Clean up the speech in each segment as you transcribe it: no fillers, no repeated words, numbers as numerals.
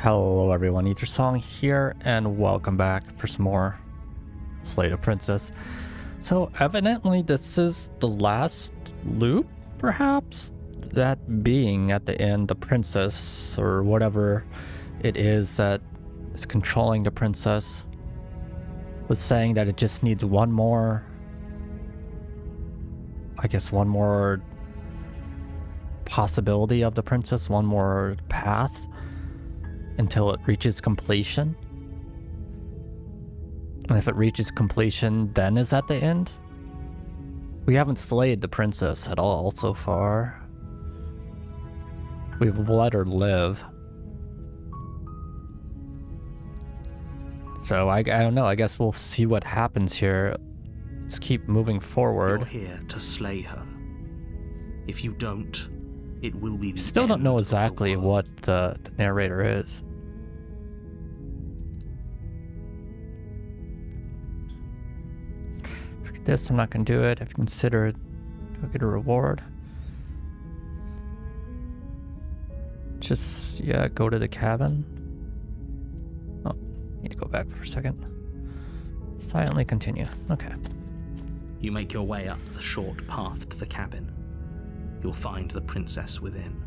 Hello everyone, Ethersong here, and welcome back for some more Slay the Princess. So evidently this is the last loop, perhaps? That being at the end, the princess, or whatever it is that is controlling the princess, was saying that it just needs one more possibility of the princess, one more path until it reaches completion. And if it reaches completion, then is that the end? We haven't slayed the princess at all so far. We've let her live. So I don't know, I guess we'll see what happens here. Let's keep moving forward. You're here to slay her. If you don't, it will be the Still don't end know of exactly the world. what the narrator is. Forget this, I'm not gonna do it. If you consider it, you'll get a reward. Just, yeah, go to the cabin. Oh, need to go back for a second. Silently continue. Okay. You make your way up the short path to the cabin. You'll find the princess within.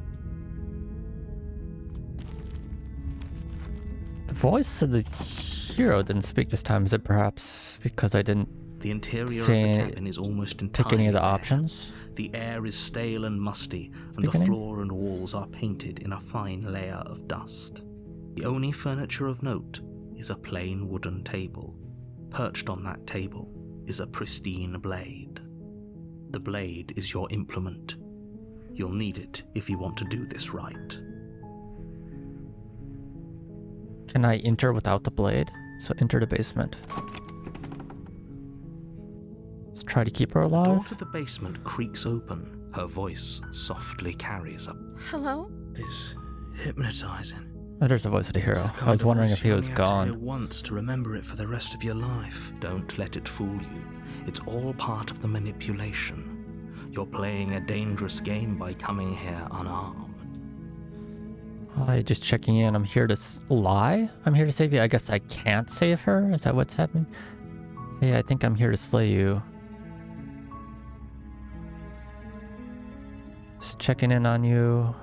The voice of the hero didn't speak this time. Is it perhaps because I didn't The interior of See, the cabin is almost entirely pick any of the bare. options? The air is stale and musty, and Beginning? the floor and walls are painted in a fine layer of dust. The only furniture of note is a plain wooden table. Perched on that table is a pristine blade. The blade is your implement. You'll need it if you want to do this right. Can I enter without the blade? So enter the basement. Let's try to keep her The door alive. to the basement creaks open. Her voice softly carries up. Hello? It's hypnotizing. Oh, there's the voice of the hero. It's the I kind was of wondering voice if he you was only have to hear gone. once to remember it for the rest of your life. Don't let it fool you. It's all part of the manipulation. You're playing a dangerous game by coming here unarmed. Hi, just checking in. I'm here to lie? I'm here to save you. I guess I can't save her? Is that what's happening? Hey, I think I'm here to slay you. Just checking in on you.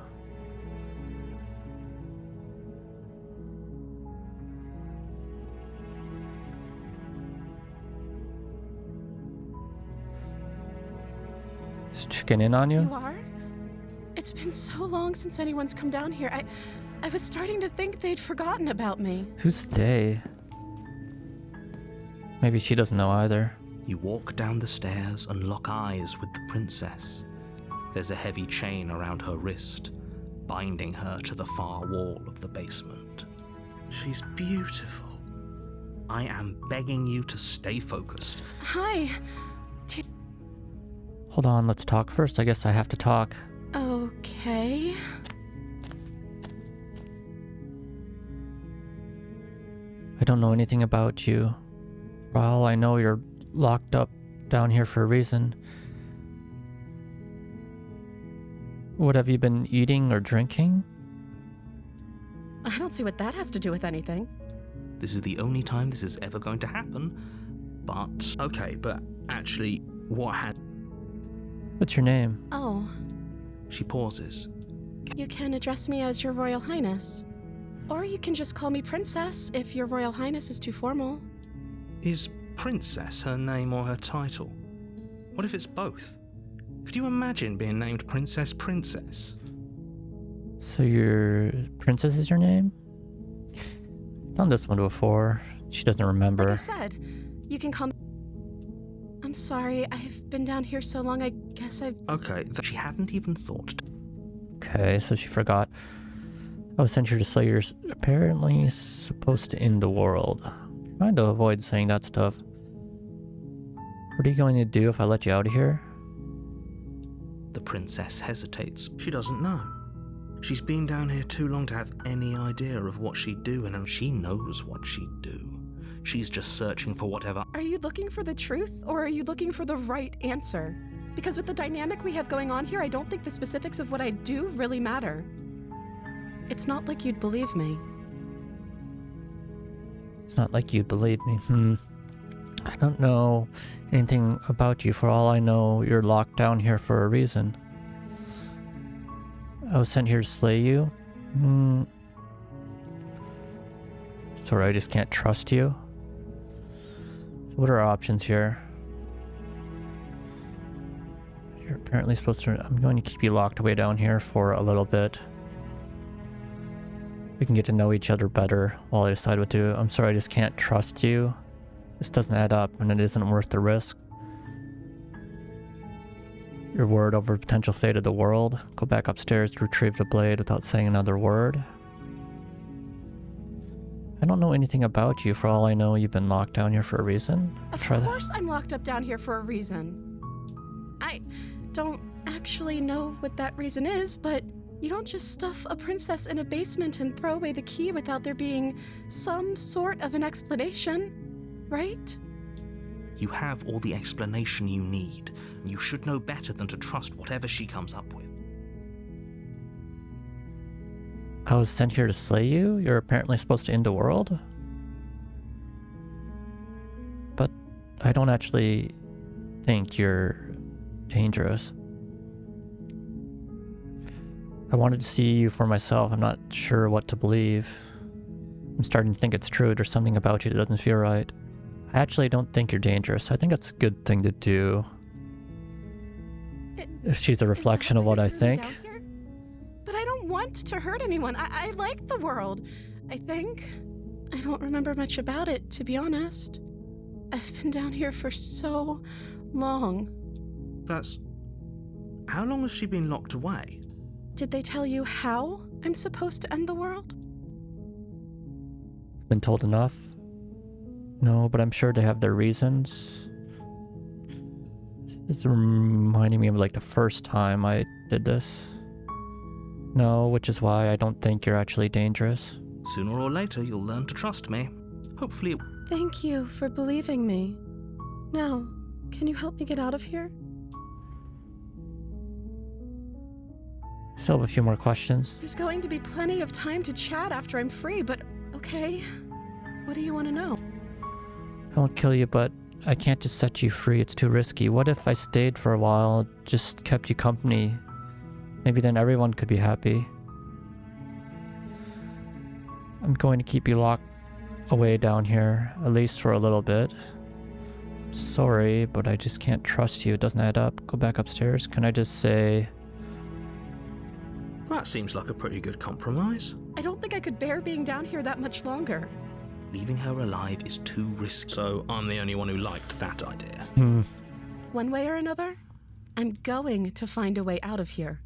Just checking in on you. You are? It's been so long since anyone's come down here. I was starting to think they'd forgotten about me. Who's they? Maybe she doesn't know either. You walk down the stairs and lock eyes with the princess. There's a heavy chain around her wrist, binding her to the far wall of the basement. She's beautiful. I am begging you to stay focused. Hi. Hold on, let's talk first. I guess I have to talk. Okay. I don't know anything about you. For all I know, you're locked up down here for a reason. What have you been eating or drinking? I don't see what that has to do with anything. This is the only time this is ever going to happen. But, okay, but actually, what had... What's your name? Oh, She pauses. you can address me as Your Royal Highness. Or you can just call me Princess if Your Royal Highness is too formal. Is Princess her name or her title? What if it's both? Could you imagine being named Princess Princess? So your princess is your name? Done this one before. She doesn't remember. Like I said, you can call me... I'm sorry, I've been down here so long, I guess I've... Okay, she hadn't even thought. Okay, so she forgot. I was sent here to slay you're apparently supposed to end the world. Trying to avoid saying that stuff. What are you going to do if I let you out of here? The princess hesitates. She doesn't know. She's been down here too long to have any idea of what she'd do, and she knows what she'd do. She's just searching for whatever. Are you looking for the truth, or are you looking for the right answer? Because with the dynamic we have going on here, I don't think the specifics of what I do really matter. It's not like you'd believe me. It's not like you'd believe me. I don't know anything about you. For all I know, you're locked down here for a reason. I was sent here to slay you? Sorry, I just can't trust you. So what are our options here? You're apparently supposed to... I'm going to keep you locked away down here for a little bit. We can get to know each other better while I decide what to do. I'm sorry, I just can't trust you. This doesn't add up, and it isn't worth the risk. Your word over potential fate of the world. Go back upstairs to retrieve the blade without saying another word. I don't know anything about you. For all I know, you've been locked down here for a reason. Of course I'm locked up down here for a reason. I don't actually know what that reason is, but you don't just stuff a princess in a basement and throw away the key without there being some sort of an explanation, right? You have all the explanation you need. You should know better than to trust whatever she comes up with. I was sent here to slay you? You're apparently supposed to end the world? But I don't actually think you're dangerous. I wanted to see you for myself. I'm not sure what to believe. I'm starting to think it's true. There's something about you that doesn't feel right. I actually don't think you're dangerous. I think it's a good thing to do. If she's a reflection of what I think. But I don't want to hurt anyone. I like the world, I think. I don't remember much about it, to be honest. I've been down here for so long. How long has she been locked away? Did they tell you how I'm supposed to end the world? Been told enough? No, but I'm sure they have their reasons. This is reminding me of like the first time I did this. No, which is why I don't think you're actually dangerous. Sooner or later, you'll learn to trust me. Hopefully... Thank you for believing me. Now, can you help me get out of here? Still have a few more questions. There's going to be plenty of time to chat after I'm free, but okay. What do you want to know? I won't kill you, but I can't just set you free. It's too risky. What if I stayed for a while, just kept you company? Maybe then everyone could be happy. I'm going to keep you locked away down here, at least for a little bit. Sorry, but I just can't trust you. It doesn't add up. Go back upstairs. Can I just say... That seems like a pretty good compromise. I don't think I could bear being down here that much longer. Leaving her alive is too risky. So I'm the only one who liked that idea. One way or another, I'm going to find a way out of here.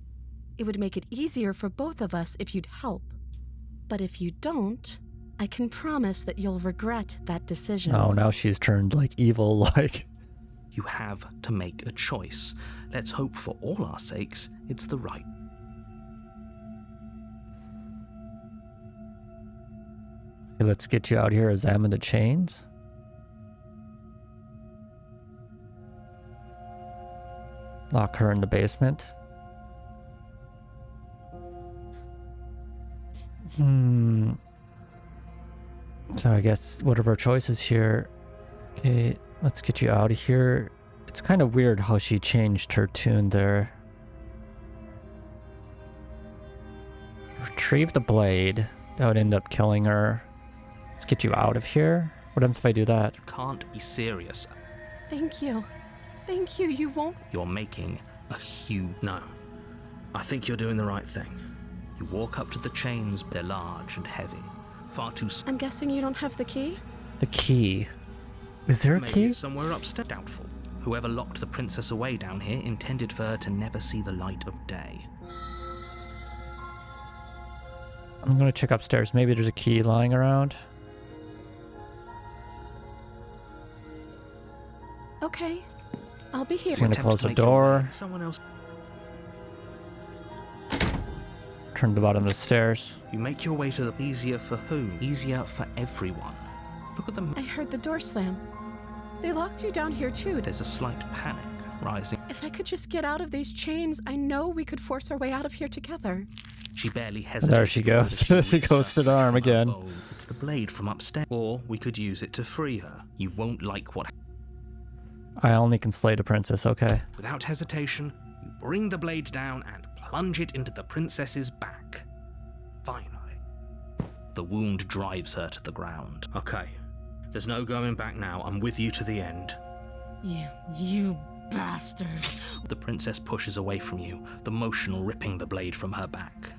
It would make it easier for both of us if you'd help. But if you don't, I can promise that you'll regret that decision. Oh, now she's turned like evil, like... You have to make a choice. Let's hope for all our sakes it's the right. Okay, let's get you out here, examine the chains. Lock her in the basement. So I guess whatever our choice is here. Okay, let's get you out of here. It's kind of weird how she changed her tune there. Retrieve the blade. That would end up killing her. Let's get you out of here. What happens if I do that? You can't be serious. Thank you. Thank you. You won't... You're making a huge... No. I think you're doing the right thing. You walk up to the chains. They're large and heavy. Far too... I'm guessing you don't have the key? The key. Is there a Maybe key? it's somewhere upstairs. Doubtful. Whoever locked the princess away down here intended for her to never see the light of day. I'm gonna check upstairs. Maybe there's a key lying around. Okay. I'll be here. She's gonna Attempt close to the make your door. way. Someone else... Turn to the bottom of the stairs. You make your way to the... Easier for who? Easier for everyone. Look at them. I heard the door slam. They locked you down here too. There's a slight panic rising. If I could just get out of these chains, I know we could force our way out of here together. She barely hesitates. There she goes. The ghosted arm again. It's the blade from upstairs. Or we could use it to free her. You won't like what... I only can slay the princess, okay. Without hesitation, you bring the blade down and plunge it into the princess's back. Finally. The wound drives her to the ground. Okay. There's no going back now. I'm with you to the end. You bastard. The princess pushes away from you, the motion ripping the blade from her back.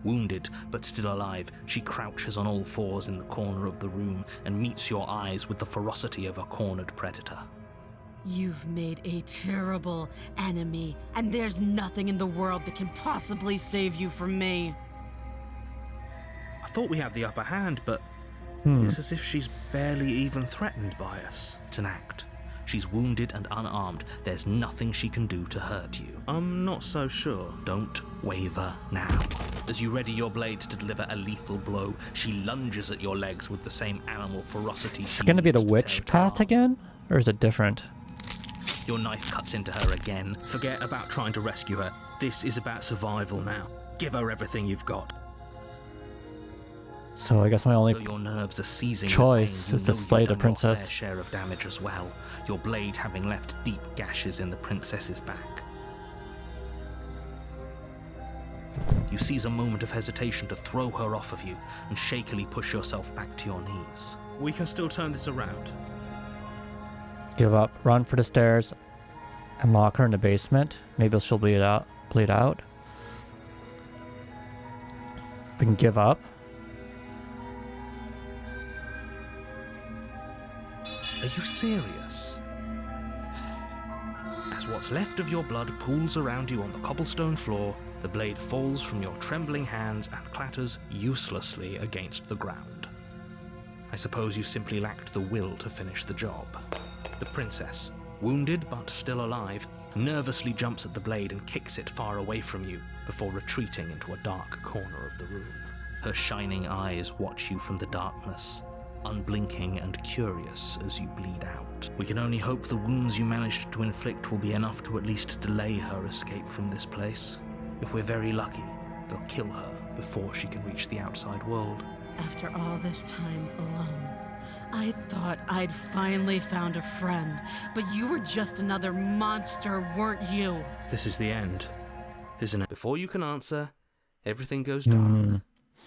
Wounded, but still alive, she crouches on all fours in the corner of the room and meets your eyes with the ferocity of a cornered predator. You've made a terrible enemy, and there's nothing in the world that can possibly save you from me. I thought we had the upper hand, but it's as if she's barely even threatened by us. It's an act. She's wounded and unarmed. There's nothing she can do to hurt you. I'm not so sure. Don't waver now. As you ready your blade to deliver a lethal blow, she lunges at your legs with the same animal ferocity. It's gonna be the witch path again? Or is it different? Your knife cuts into her again. Forget about trying to rescue her. This is about survival now. Give her everything you've got. So I guess my only Though your nerves are seizing choice is to slay the princess. Fair share of damage as well, your blade having left deep gashes in the princess's back. You seize a moment of hesitation to throw her off of you and shakily push yourself back to your knees. We can still turn this around. Give up, run for the stairs, and lock her in the basement. Maybe she'll bleed out. We can give up. Are you serious? As what's left of your blood pools around you on the cobblestone floor, the blade falls from your trembling hands and clatters uselessly against the ground. I suppose you simply lacked the will to finish the job. The princess, wounded but still alive, nervously jumps at the blade and kicks it far away from you before retreating into a dark corner of the room. Her shining eyes watch you from the darkness, unblinking and curious as you bleed out. We can only hope the wounds you managed to inflict will be enough to at least delay her escape from this place. If we're very lucky, they'll kill her before she can reach the outside world. After all this time alone, I thought I'd finally found a friend, but you were just another monster, weren't you? This is the end, isn't it? Before you can answer, everything goes dark,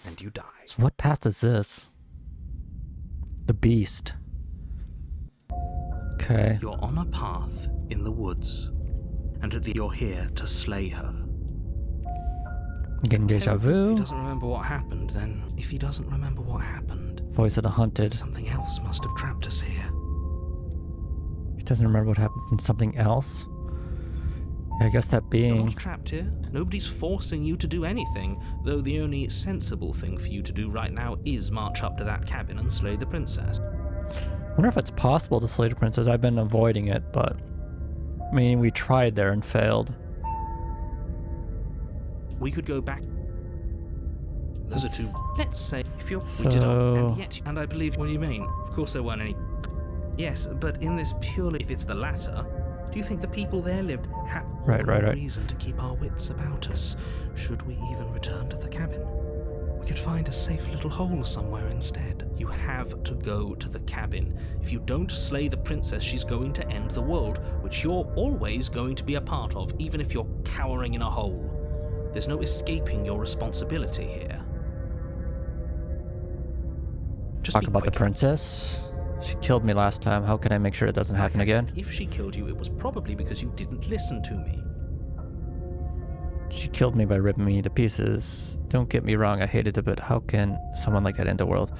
and you die. So what path is this? The beast. Okay. You're on a path in the woods, and you're here to slay her. Getting deja If vu. he doesn't remember what happened, then if he doesn't remember what happened, Voice of the hunted. something else must have trapped us here. He doesn't remember what happened in something else. I guess that You're being... not trapped here. Nobody's forcing you to do anything, though the only sensible thing for you to do right now is march up to that cabin and slay the princess. I wonder if it's possible to slay the princess. I've been avoiding it, but... I mean, we tried there and failed. We could go back. Those are two. Let's say if you're So- we did all, and I believe. What do you mean? Of course there weren't any. Yes, but in this purely, if it's the latter, do you think the people there lived had Right. reason to keep our wits about us? Should we even return to the cabin? We could find a safe little hole somewhere instead. You have to go to the cabin. If you don't slay the princess, she's going to end the world, which you're always going to be a part of, even if you're cowering in a hole. There's no escaping your responsibility here. Just Talk be about the quick. princess. She killed me last time. How can I make sure it doesn't happen Like I again? said, if she killed you, it was probably because you didn't listen to me. She killed me by ripping me to pieces. Don't get me wrong, I hated it, but how can someone like that end the world?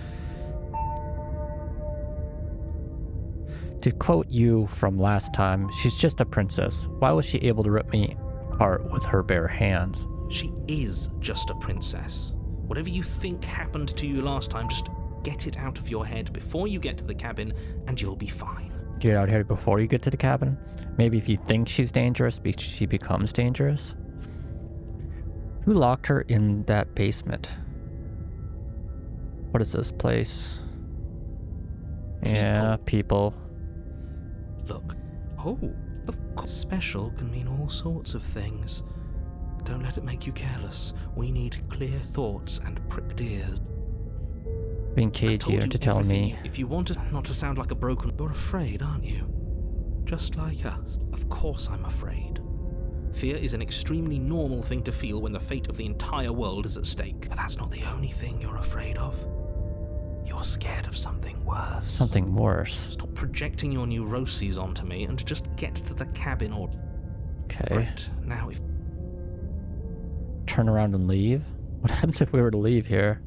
To quote you from last time, she's just a princess. Why was she able to rip me apart with her bare hands? She is just a princess. Whatever you think happened to you last time, just get it out of your head before you get to the cabin, and you'll be fine. Get out here before you get to the cabin? Maybe if you think she's dangerous, she becomes dangerous? Who locked her in that basement? What is this place? Yeah, people. Look. Oh, of course. Special can mean all sorts of things. Don't let it make you careless. We need clear thoughts and pricked ears. Being I cagey told or you to tell everything. me. If you want it not to sound like a broken... You're afraid, aren't you? Just like us. Of course I'm afraid. Fear is an extremely normal thing to feel when the fate of the entire world is at stake. But that's not the only thing you're afraid of. You're scared of something worse. Something worse. Stop projecting your neuroses onto me and just get to the cabin or... Okay. Right, now if... Turn around and leave? What happens if we were to leave here?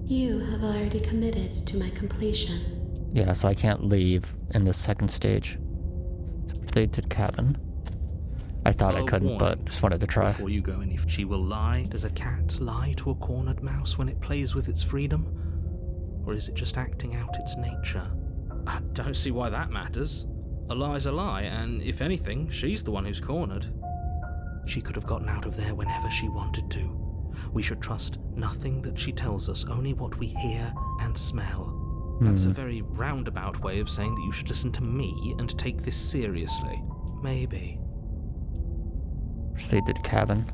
You have already committed to my completion. Yeah, so I can't leave in the second stage. Completed cabin. I thought I couldn't, but just wanted to try. Before you go any... She will lie. Does a cat lie to a cornered mouse when it plays with its freedom? Or is it just acting out its nature? I don't see why that matters. A lie's a lie, and if anything, she's the one who's cornered. She could have gotten out of there whenever she wanted to. We should trust nothing that she tells us, only what we hear and smell. That's a very roundabout way of saying that you should listen to me and take this seriously. Maybe. Proceed to the cabin.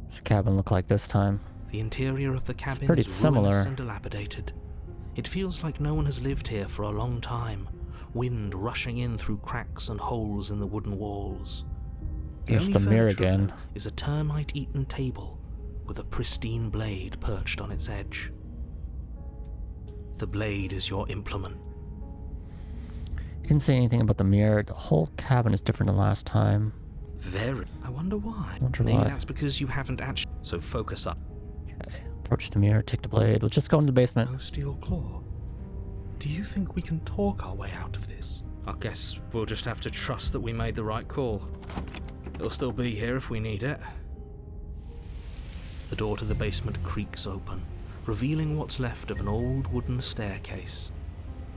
What's the cabin look like this time? The interior of the cabin pretty is similar. ruinous and dilapidated. It feels like no one has lived here for a long time. Wind rushing in through cracks and holes in the wooden walls. There's only the mirror furniture again. is a termite-eaten table with a pristine blade perched on its edge. The blade is your implement. You didn't say anything about the mirror. The whole cabin is different than last time. Very. I wonder why. Wonder Maybe why. that's because you haven't actually... So focus up. Okay. Approach the mirror, take the blade. Let's just go into the basement. No steel claw. Do you think we can talk our way out of this? I guess we'll just have to trust that we made the right call. It'll still be here if we need it. The door to the basement creaks open, revealing what's left of an old wooden staircase.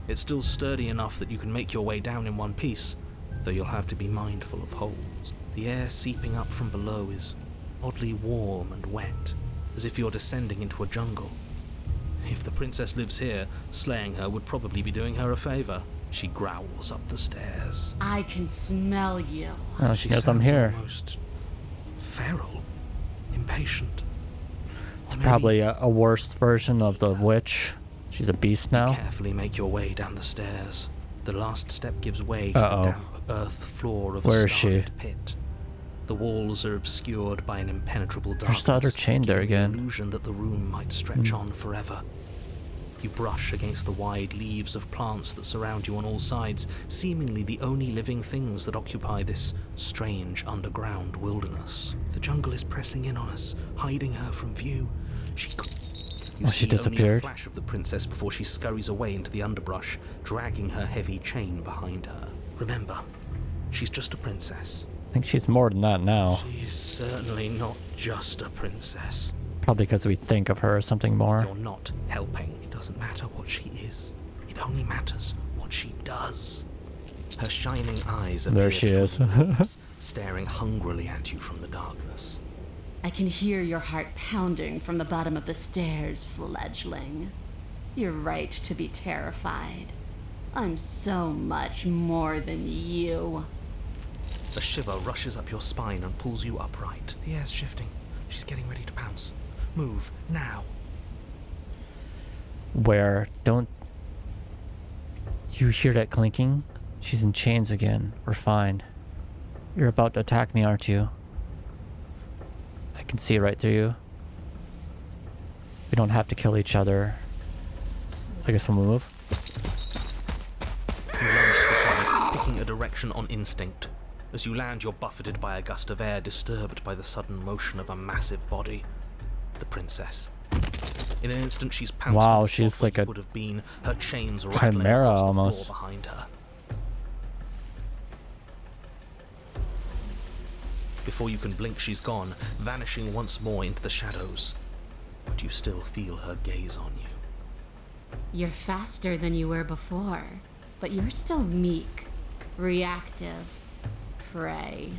It's still sturdy enough that you can make your way down in one piece, though you'll have to be mindful of holes. The air seeping up from below is oddly warm and wet, as if you're descending into a jungle. If the princess lives here, slaying her would probably be doing her a favor. She growls up the stairs. I can smell you. Oh, she knows I'm sounds here. Almost feral, impatient. It's Or maybe probably a worse version of the witch. She's a beast now. carefully make your way down the stairs. The last step gives way to Uh-oh. the damp earth floor of Where a is she? starlit pit. The walls are obscured by an impenetrable darkness. Her starter chained there giving again. The illusion that the room might stretch on forever. You brush against the wide leaves of plants that surround you on all sides, seemingly the only living things that occupy this strange underground wilderness. The jungle is pressing in on us, hiding her from view. She could... You Oh, she see only a disappeared. flash of the princess before she scurries away into the underbrush, dragging her heavy chain behind her. Remember, she's just a princess. I think she's more than that now. She's certainly not just a princess. Probably because we think of her as something more. You're not helping. It doesn't matter what she is. It only matters what she does. Her shining eyes There appear she between is. the leaves, staring hungrily at you from the darkness. I can hear your heart pounding from the bottom of the stairs, fledgling. You're right to be terrified. I'm so much more than you. A shiver rushes up your spine and pulls you upright. The air's shifting. She's getting ready to pounce. Move, now. Where? Don't... You hear that clinking? She's in chains again. We're fine. You're about to attack me, aren't you? I can see right through you. We don't have to kill each other. I guess we'll move. You lunge to the side, picking a direction on instinct. As you land, you're buffeted by a gust of air, disturbed by the sudden motion of a massive body. The princess. In an instant, she's pounced Wow, on the she's spot where like you a would have been, her chains rattling chimera across the almost. floor behind her. Before you can blink, she's gone, vanishing once more into the shadows. But you still feel her gaze on you. You're faster than you were before, but you're still meek, reactive, prey.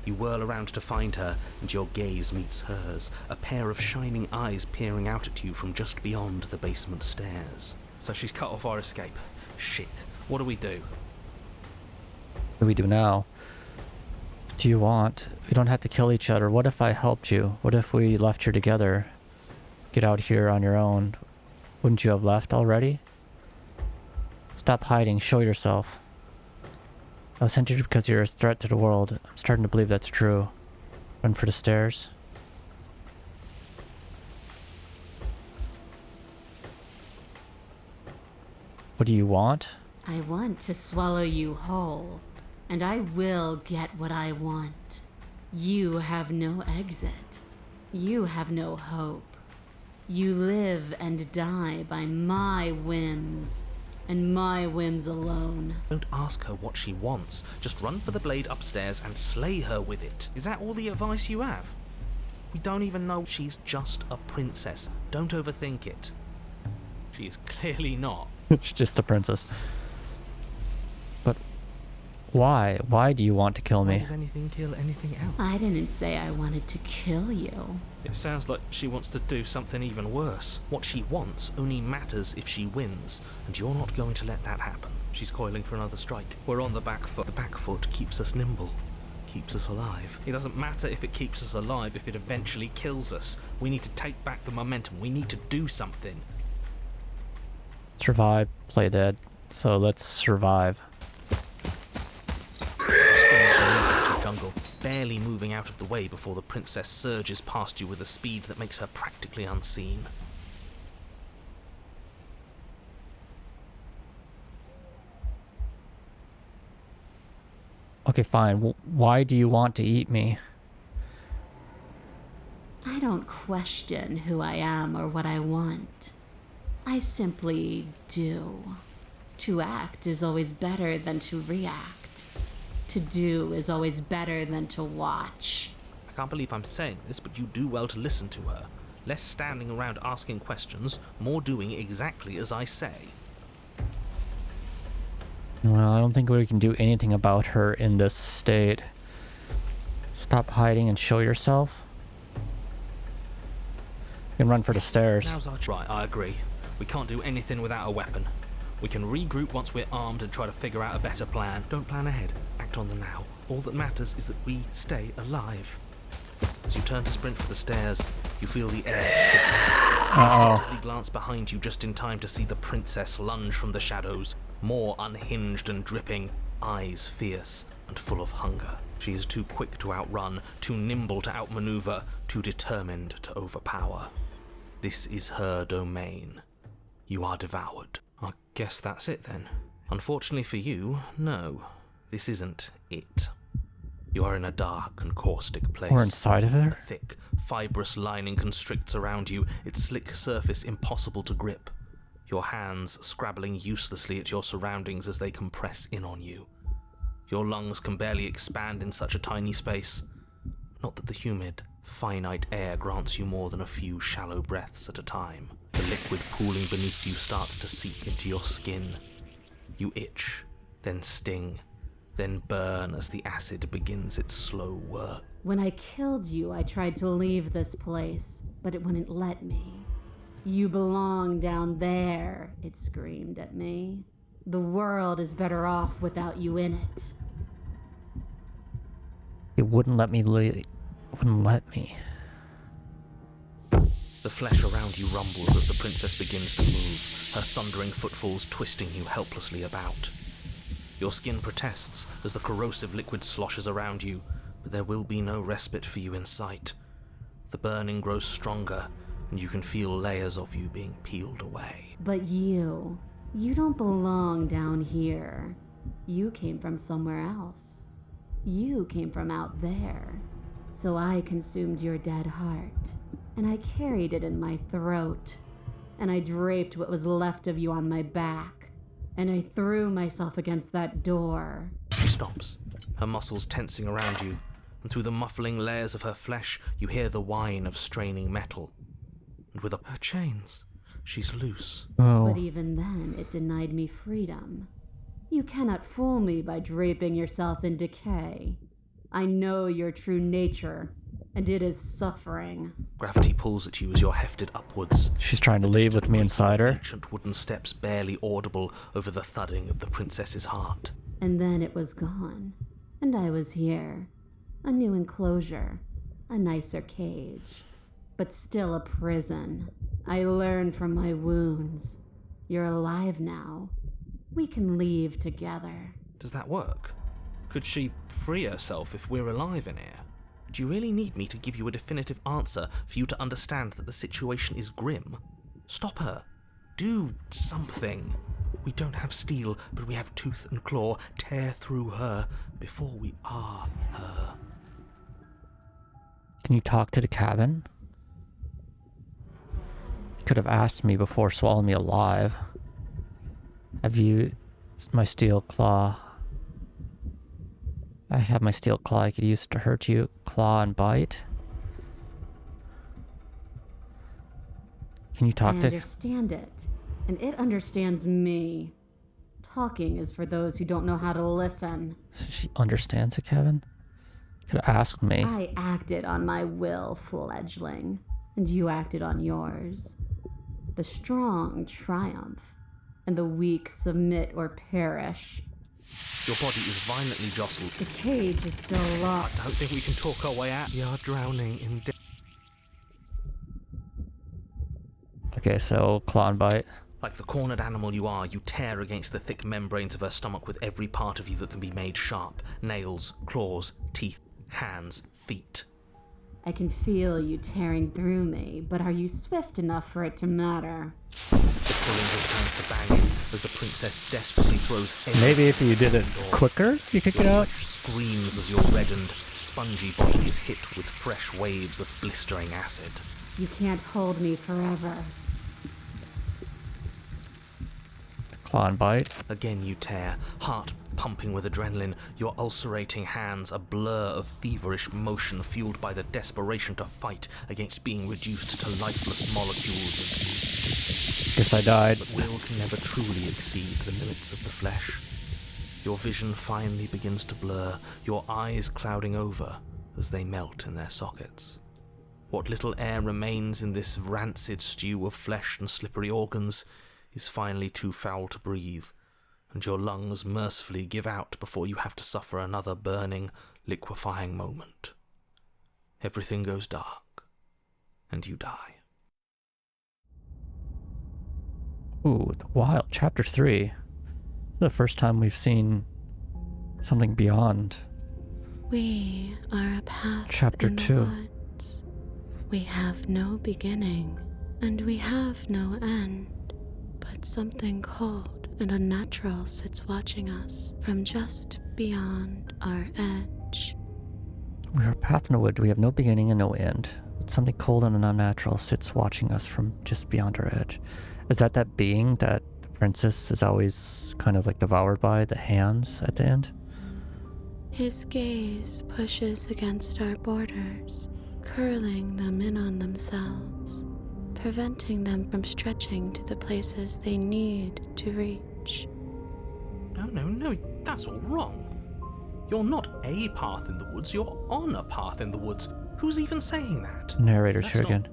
You whirl around to find her, and your gaze meets hers, a pair of shining eyes peering out at you from just beyond the basement stairs. So she's cut off our escape. Shit. What do we do? What do we do now? What do you want? We don't have to kill each other. What if I helped you? What if we left here together? Get out here on your own. Wouldn't you have left already? Stop hiding. Show yourself. I sent you because you're a threat to the world. I'm starting to believe that's true. Run for the stairs. What do you want? I want to swallow you whole, and I will get what I want. You have no exit. You have no hope. You live and die by my whims, and my whims alone. Don't ask her what she wants. Just run for the blade upstairs and slay her with it. Is that all the advice you have? We don't even know she's just a princess. Don't overthink it. She is clearly not. It's just a princess. But why? Why do you want to kill Why me? does anything kill anything else? I didn't say I wanted to kill you. It sounds like she wants to do something even worse. What she wants only matters if she wins, and you're not going to let that happen. She's coiling for another strike. We're on the back foot. The back foot keeps us nimble, keeps us alive. It doesn't matter if it keeps us alive if it eventually kills us. We need to take back the momentum. We need to do something. Survive, play dead. So let's survive. Jungle, barely moving out of the way before the princess surges past you with a speed that makes her practically unseen. Okay, fine. Why do you want to eat me? I don't question who I am or what I want. I simply do. To act is always better than to react. To do is always better than to watch. I can't believe I'm saying this, but you do well to listen to her. Less standing around asking questions, more doing exactly as I say. Well, I don't think we can do anything about her in this state. Stop hiding and show yourself. You can run for the stairs. Now's our Right, I agree. We can't do anything without a weapon. We can regroup once we're armed and try to figure out a better plan. Don't plan ahead. Act on the now. All that matters is that we stay alive. As you turn to sprint for the stairs, you feel the air shift. Uh-oh. You glance behind you just in time to see the princess lunge from the shadows, more unhinged and dripping, eyes fierce and full of hunger. She is too quick to outrun, too nimble to outmaneuver, too determined to overpower. This is her domain. You are devoured. I guess that's it then. Unfortunately for you, no. This isn't it. You are in a dark and caustic place. We're inside of A her? thick, fibrous lining constricts around you, its slick surface impossible to grip. Your hands scrabbling uselessly at your surroundings as they compress in on you. Your lungs can barely expand in such a tiny space. Not that the humid, finite air grants you more than a few shallow breaths at a time. The liquid pooling beneath you starts to seep into your skin. You itch, then sting, then burn as the acid begins its slow work. When I killed you, I tried to leave this place, but it wouldn't let me. You belong down there, it screamed at me. The world is better off without you in it. It wouldn't let me leave. Wouldn't let me. The flesh around you rumbles as the princess begins to move, her thundering footfalls twisting you helplessly about. Your skin protests as the corrosive liquid sloshes around you, but there will be no respite for you in sight. The burning grows stronger, and you can feel layers of you being peeled away. But you don't belong down here. You came from somewhere else. You came from out there. So I consumed your dead heart, and I carried it in my throat, and I draped what was left of you on my back, and I threw myself against that door. She stops, her muscles tensing around you, and through the muffling layers of her flesh, you hear the whine of straining metal. And with her chains, she's loose. Oh. But even then, it denied me freedom. You cannot fool me by draping yourself in decay. I know your true nature, and it is suffering. Gravity pulls at you as you're hefted upwards. She's trying to The leave with distant me noise inside of her. Ancient wooden steps barely audible over the thudding of the princess's heart. And then it was gone, and I was here. A new enclosure, a nicer cage, but still a prison. I learned from my wounds. You're alive now. We can leave together. Does that work? Could she free herself if we're alive in here? Do you really need me to give you a definitive answer for you to understand that the situation is grim? Stop her. Do something. We don't have steel, but we have tooth and claw. Tear through her before we are her. Can you talk to the cabin? You could have asked me before swallowing me alive. I've used my steel claw. I have my steel claw I could use to hurt you. Claw and bite. Can you talk I to... understand it, and it understands me. Talking is for those who don't know how to listen. So she understands it, Kevin? Could have asked me. I acted on my will, fledgling, and you acted on yours. The strong triumph, and the weak submit or perish. Your body is violently jostled. The cage is still locked. I don't think we can talk our way out. You're drowning in death. Okay, so claw and bite. Like the cornered animal you are, you tear against the thick membranes of her stomach with every part of you that can be made sharp. Nails, claws, teeth, hands, feet. I can feel you tearing through me, but are you swift enough for it to matter? The pulling returns to banging as the princess desperately throws every Maybe if you did it door. quicker, you could get out. Screams as your reddened, spongy body is hit with fresh waves of blistering acid. You can't hold me forever. Claw and bite. Again you tear, heart pumping with adrenaline, your ulcerating hands a blur of feverish motion fueled by the desperation to fight against being reduced to lifeless molecules of heat. Guess I died. But will can never truly exceed the limits of the flesh. Your vision finally begins to blur, your eyes clouding over as they melt in their sockets. What little air remains in this rancid stew of flesh and slippery organs is finally too foul to breathe, and your lungs mercifully give out before you have to suffer another burning, liquefying moment. Everything goes dark, and you die. Ooh, the wild. Chapter 3. The first time we've seen something beyond. We are a path Chapter in 2. the woods. We have no beginning, and we have no end. But something cold and unnatural sits watching us from just beyond our edge. We are a path in the wood. We have no beginning and no end. But something cold and unnatural sits watching us from just beyond our edge. Is that being that the princess is always kind of like devoured by, the hands at the end? His gaze pushes against our borders, curling them in on themselves, preventing them from stretching to the places they need to reach. No, that's all wrong. You're not a path in the woods, you're on a path in the woods. Who's even saying that? Narrator's That's here not- again.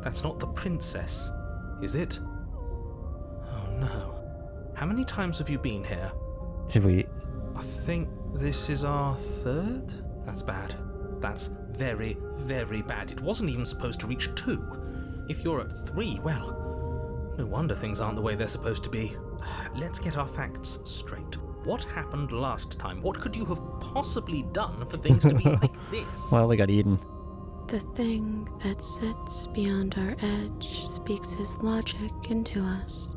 That's not the princess, is it? Oh no. How many times have you been here? Did we... I think this is our third? That's bad. That's very, very bad. It wasn't even supposed to reach 2. If you're at 3, well, no wonder things aren't the way they're supposed to be. Let's get our facts straight. What happened last time? What could you have possibly done for things to be like this? Well, we got Eden. The thing that sits beyond our edge speaks his logic into us.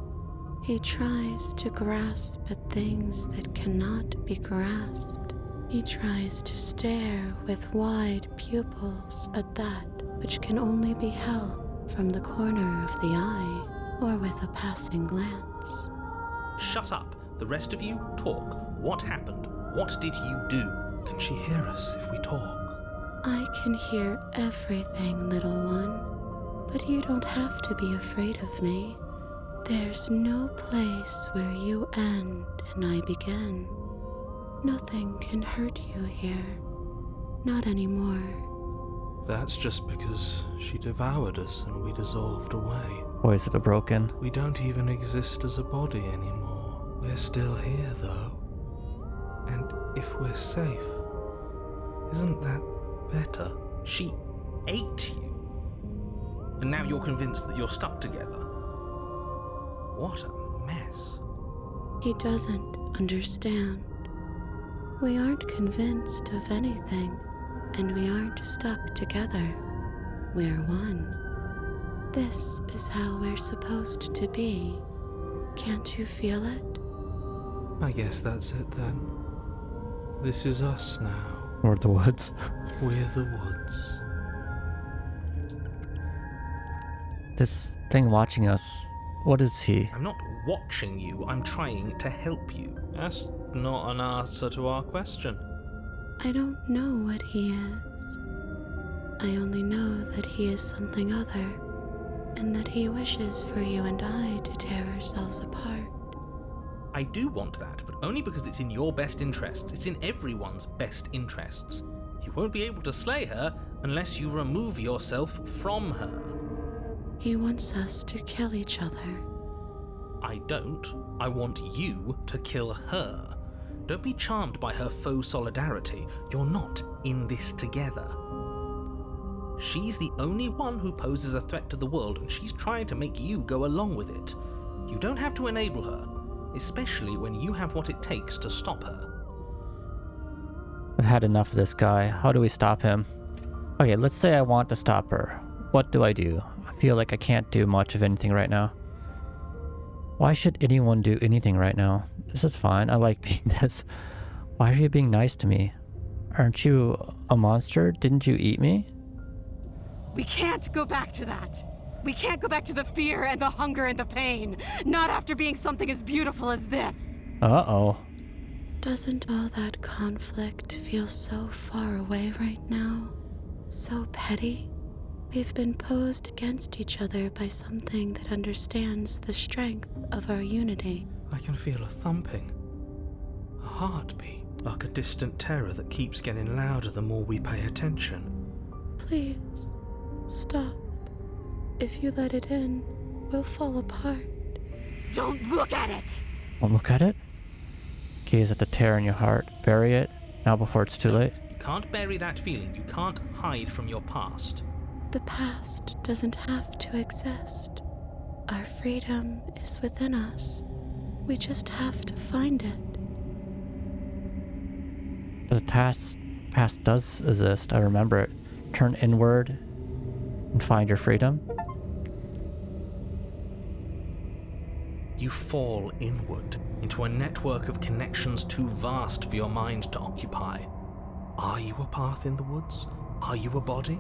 He tries to grasp at things that cannot be grasped. He tries to stare with wide pupils at that which can only be held from the corner of the eye or with a passing glance. Shut up. The rest of you, talk. What happened? What did you do? Can she hear us if we talk? I can hear everything, little one, but you don't have to be afraid of me. There's no place where you end and I begin. Nothing can hurt you here. Not anymore. That's just because she devoured us and we dissolved away. Voice of the Broken. We don't even exist as a body anymore. We're still here, though. And if we're safe, isn't that better? She ate you. And now you're convinced that you're stuck together. What a mess. He doesn't understand. We aren't convinced of anything, and we aren't stuck together. We're one. This is how we're supposed to be. Can't you feel it? I guess that's it then. This is us now. Or the woods. We're the woods. This thing watching us, what is he? I'm not watching you, I'm trying to help you. That's not an answer to our question. I don't know what he is. I only know that he is something other, and that he wishes for you and I to tear ourselves apart. I do want that, but only because it's in your best interests. It's in everyone's best interests. You won't be able to slay her unless you remove yourself from her. He wants us to kill each other. I don't. I want you to kill her. Don't be charmed by her faux solidarity. You're not in this together. She's the only one who poses a threat to the world, and she's trying to make you go along with it. You don't have to enable her, especially when you have what it takes to stop her. I've had enough of this guy. How do we stop him? Okay, let's say I want to stop her. What do I do? I feel like I can't do much of anything right now. Why should anyone do anything right now? This is fine. I like being this. Why are you being nice to me? Aren't you a monster? Didn't you eat me? We can't go back to that. We can't go back to the fear and the hunger and the pain. Not after being something as beautiful as this. Uh-oh. Doesn't all that conflict feel so far away right now? So petty? We've been posed against each other by something that understands the strength of our unity. I can feel a thumping. A heartbeat. Like a distant terror that keeps getting louder the more we pay attention. Please, stop. If you let it in, we'll fall apart. Don't look at it! Don't look at it? Gaze at the tear in your heart. Bury it. Now before it's too late. You can't bury that feeling. You can't hide from your past. The past doesn't have to exist. Our freedom is within us. We just have to find it. But the past does exist. I remember it. Turn inward and find your freedom. You fall inward into a network of connections too vast for your mind to occupy. Are you a path in the woods? Are you a body?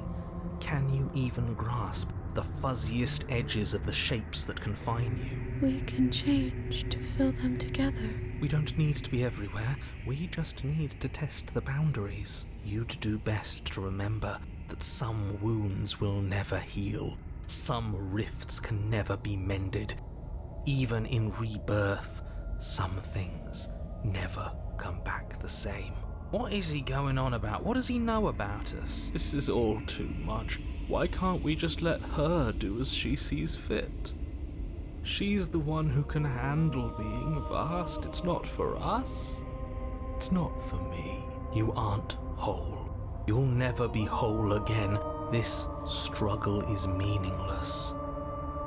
Can you even grasp the fuzziest edges of the shapes that confine you? We can change to fill them together. We don't need to be everywhere. We just need to test the boundaries. You'd do best to remember that some wounds will never heal. Some rifts can never be mended. Even in rebirth, some things never come back the same. What is he going on about? What does he know about us? This is all too much. Why can't we just let her do as she sees fit? She's the one who can handle being vast. It's not for us. It's not for me. You aren't whole. You'll never be whole again. This struggle is meaningless.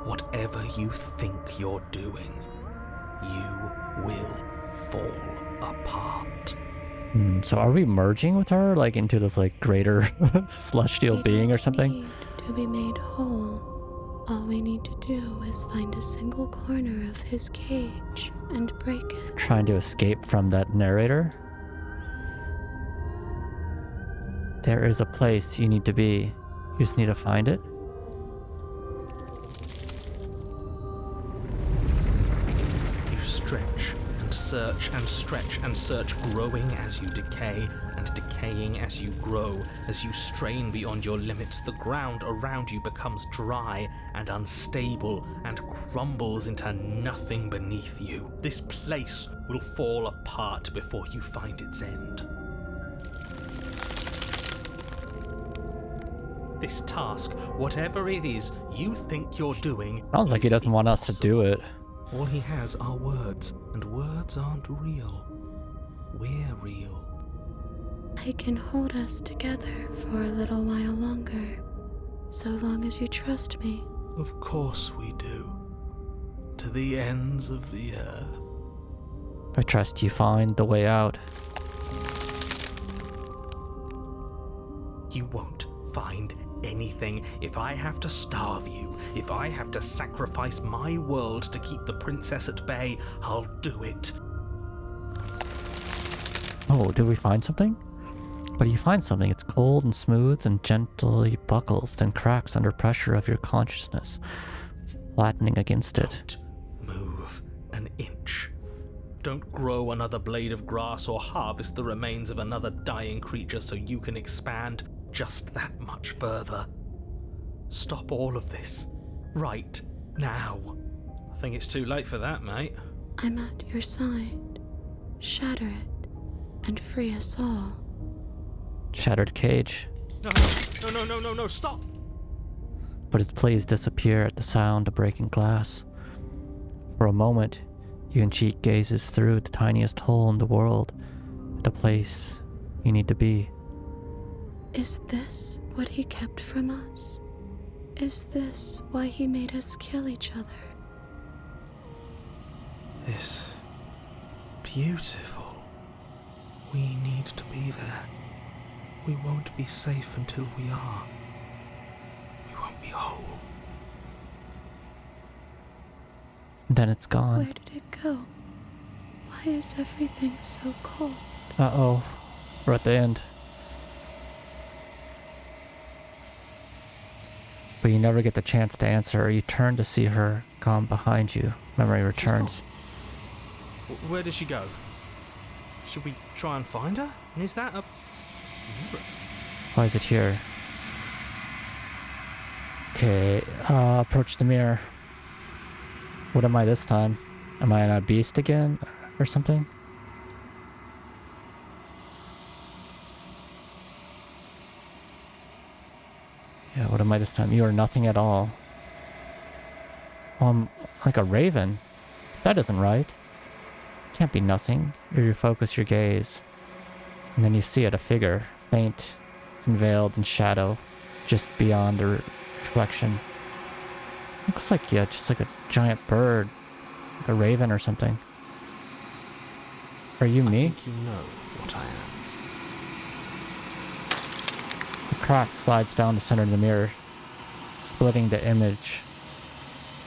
Whatever you think you're doing, you will fall apart. So are we merging with her, like into this like greater celestial We being or don't something? need to be made whole. All we need to do is find a single corner of his cage and break it. Trying to escape from that narrator? There is a place you need to be. You just need to find it. You stretch and search and stretch and search, growing as you decay and decaying as you grow. As you strain beyond your limits, the ground around you becomes dry and unstable and crumbles into nothing beneath you. This place will fall apart before you find its end. This task, whatever it is you think you're doing, Sounds like he is doesn't want us to do it. All he has are words, and words aren't real. We're real. I can hold us together for a little while longer, so long as you trust me. Of course we do. To the ends of the earth. I trust you find the way out. You won't find anything. If I have to starve you, if I have to sacrifice my world to keep the princess at bay, I'll do it. Oh, did we find something? But you find something. It's cold and smooth and gently buckles, then cracks under pressure of your consciousness, flattening against it. Don't move an inch. Don't grow another blade of grass or harvest the remains of another dying creature so you can expand just that much further. Stop all of this. Right now. I think it's too late for that, mate. I'm at your side. Shatter it, and free us all. Shattered cage. No, stop! But his plays disappear at the sound of breaking glass. For a moment, Yunchi gazes through the tiniest hole in the world at the place you need to be. Is this what he kept from us? Is this why he made us kill each other? It's beautiful. We need to be there. We won't be safe until we are. We won't be whole. Then it's gone. Where did it go? Why is everything so cold? Uh-oh. We're at the end. But you never get the chance to answer her. You turn to see her gone behind you. Memory returns. Where did she go? Should we try and find her? And is that a mirror? Why is it here? Okay, approach the mirror. What am I this time? Am I a beast again? Or something? Yeah, what am I this time? You are nothing at all. Like a raven. That isn't right. Can't be nothing. You focus your gaze. And then you see it, a figure, faint and veiled in shadow, just beyond the reflection. Looks like, yeah, just like a giant bird. Like a raven or something. Are you me? I think you know what I am. The crack slides down the center of the mirror, splitting the image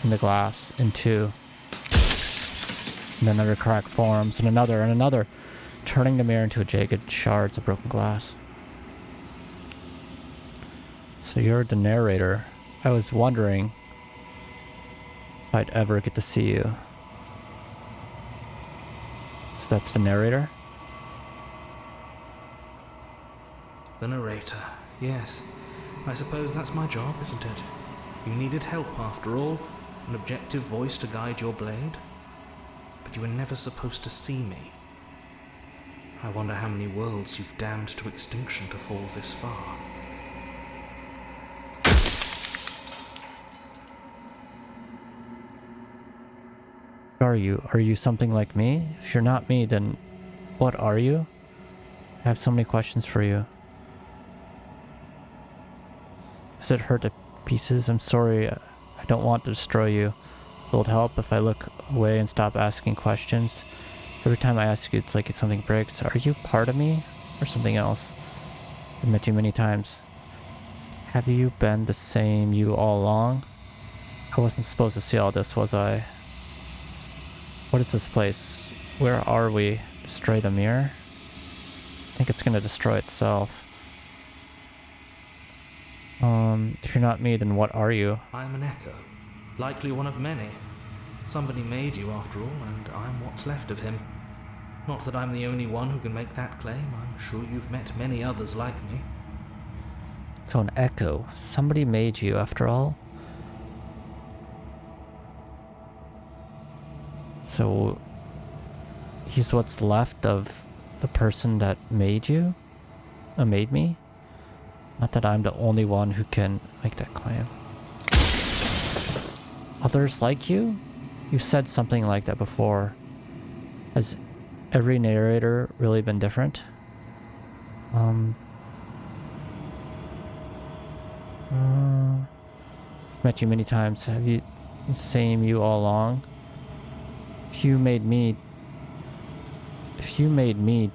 in the glass in two. And another crack forms, and another, turning the mirror into a jagged shards of broken glass. So you're the narrator. I was wondering if I'd ever get to see you. So that's the narrator? The narrator, yes. I suppose that's my job, isn't it? You needed help after all, an objective voice to guide your blade. But you were never supposed to see me. I wonder how many worlds you've damned to extinction to fall this far. Are you? Are you something like me? If you're not me, then what are you? I have so many questions for you. Does it hurt to pieces? I'm sorry. I don't want to destroy you. Will it help if I look away and stop asking questions? Every time I ask you, it's like something breaks. Are you part of me or something else? I've met you many times. Have you been the same you all along? I wasn't supposed to see all this, was I? What is this place? Where are we? Destroy the mirror? I think it's gonna destroy itself. If you're not me, then what are you? I am an echo, likely one of many. Somebody made you after all, and I'm what's left of him. Not that I'm the only one who can make that claim. I'm sure you've met many others like me. So an echo. Somebody made you after all? So he's what's left of the person that made you? Made me? Not that I'm the only one who can make that claim. Others like you? You said something like that before. Has every narrator really been different? I've met you many times. Have you been same you all along? If you made me,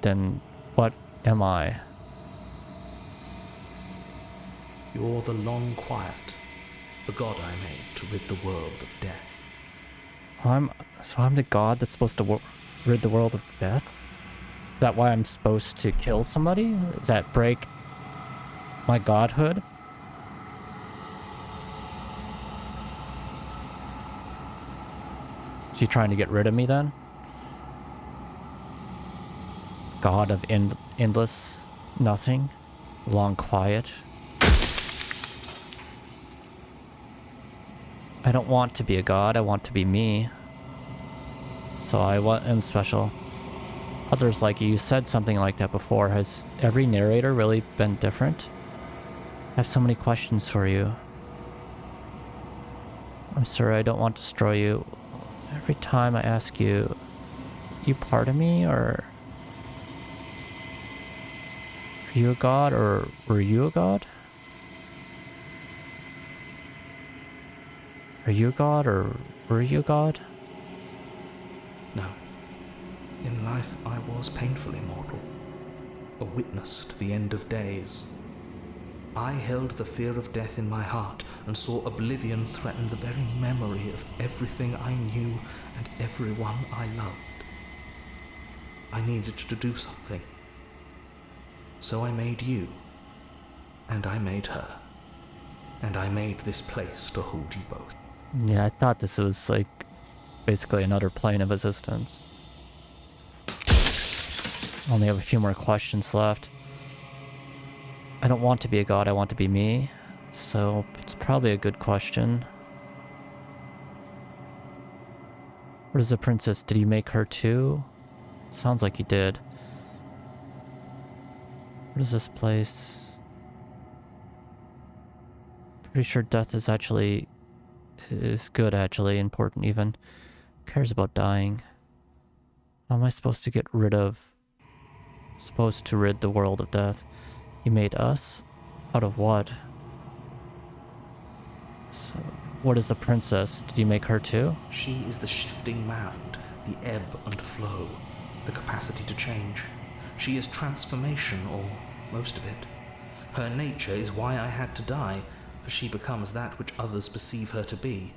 then what am I? You're the long quiet, the god I made to rid the world of death. So I'm the god that's supposed to rid the world of death? Is that why I'm supposed to kill somebody? Does that break my godhood? Is he trying to get rid of me then? God of endless nothing, long quiet. I don't want to be a god, I want to be me. So I am special. Others like you said something like that before. Has every narrator really been different? I have so many questions for you. I'm sorry, I don't want to destroy you. Every time I ask you, you part of me, or are you a god, or were you a god? Are you a god, or were you a god? No. In life I was painfully mortal, a witness to the end of days. I held the fear of death in my heart and saw oblivion threaten the very memory of everything I knew and everyone I loved. I needed to do something. So I made you, and I made her, and I made this place to hold you both. Yeah, I thought this was like basically another plane of existence. Only have a few more questions left. I don't want to be a god, I want to be me. So it's probably a good question. Where's the princess? Did you make her too? Sounds like you did. What is this place? Pretty sure death is good actually, important even. Who cares about dying? How am I supposed to get rid of... Supposed to rid the world of death? You made us? Out of what? So, what is the princess? Did you make her too? She is the shifting mound, the ebb and flow, the capacity to change. She is transformation, or most of it. Her nature is why I had to die, for she becomes that which others perceive her to be.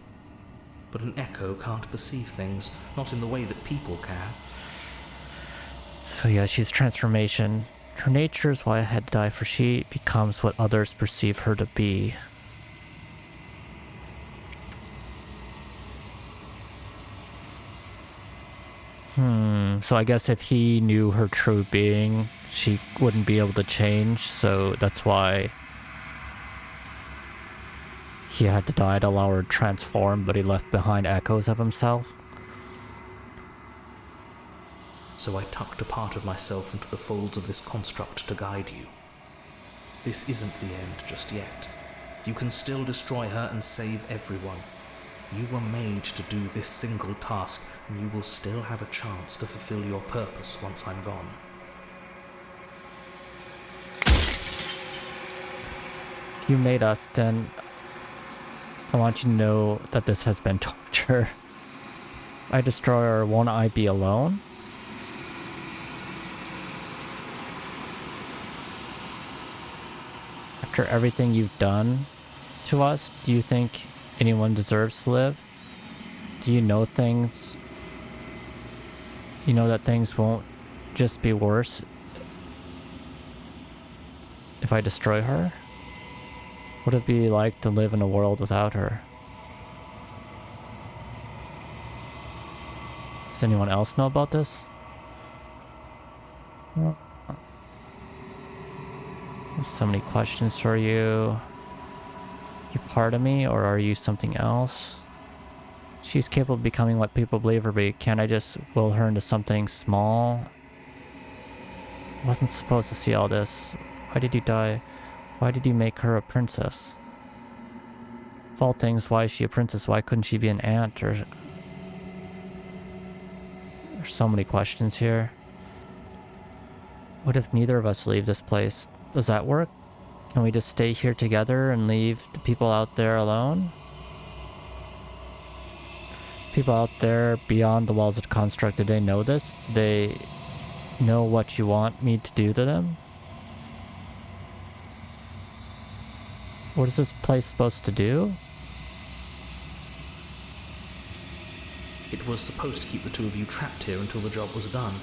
But an echo can't perceive things, not in the way that people can. So yeah, she's transformation. Her nature is why I had to die, for she becomes what others perceive her to be. So I guess if he knew her true being, she wouldn't be able to change, so that's why he had to die to allow her to transform, but he left behind echoes of himself. So I tucked a part of myself into the folds of this construct to guide you. This isn't the end just yet. You can still destroy her and save everyone. You were made to do this single task, and you will still have a chance to fulfill your purpose once I'm gone. You made us, then I want you to know that this has been torture. I destroy her, won't I be alone? After everything you've done to us, do you think anyone deserves to live? Do you know things? You know that things won't just be worse if I destroy her? What would it be like to live in a world without her? Does anyone else know about this? Well, there's so many questions for you. You part of me, or are you something else? She's capable of becoming what people believe her, but can't I just will her into something small? I wasn't supposed to see all this. Why did you die? Why did you make her a princess? Of all things, why is she a princess? Why couldn't she be an ant? Or there's so many questions here. What if neither of us leave this place? Does that work? Can we just stay here together and leave the people out there alone? People out there beyond the walls of the construct, do they know this? Do they know what you want me to do to them? What is this place supposed to do? It was supposed to keep the two of you trapped here until the job was done.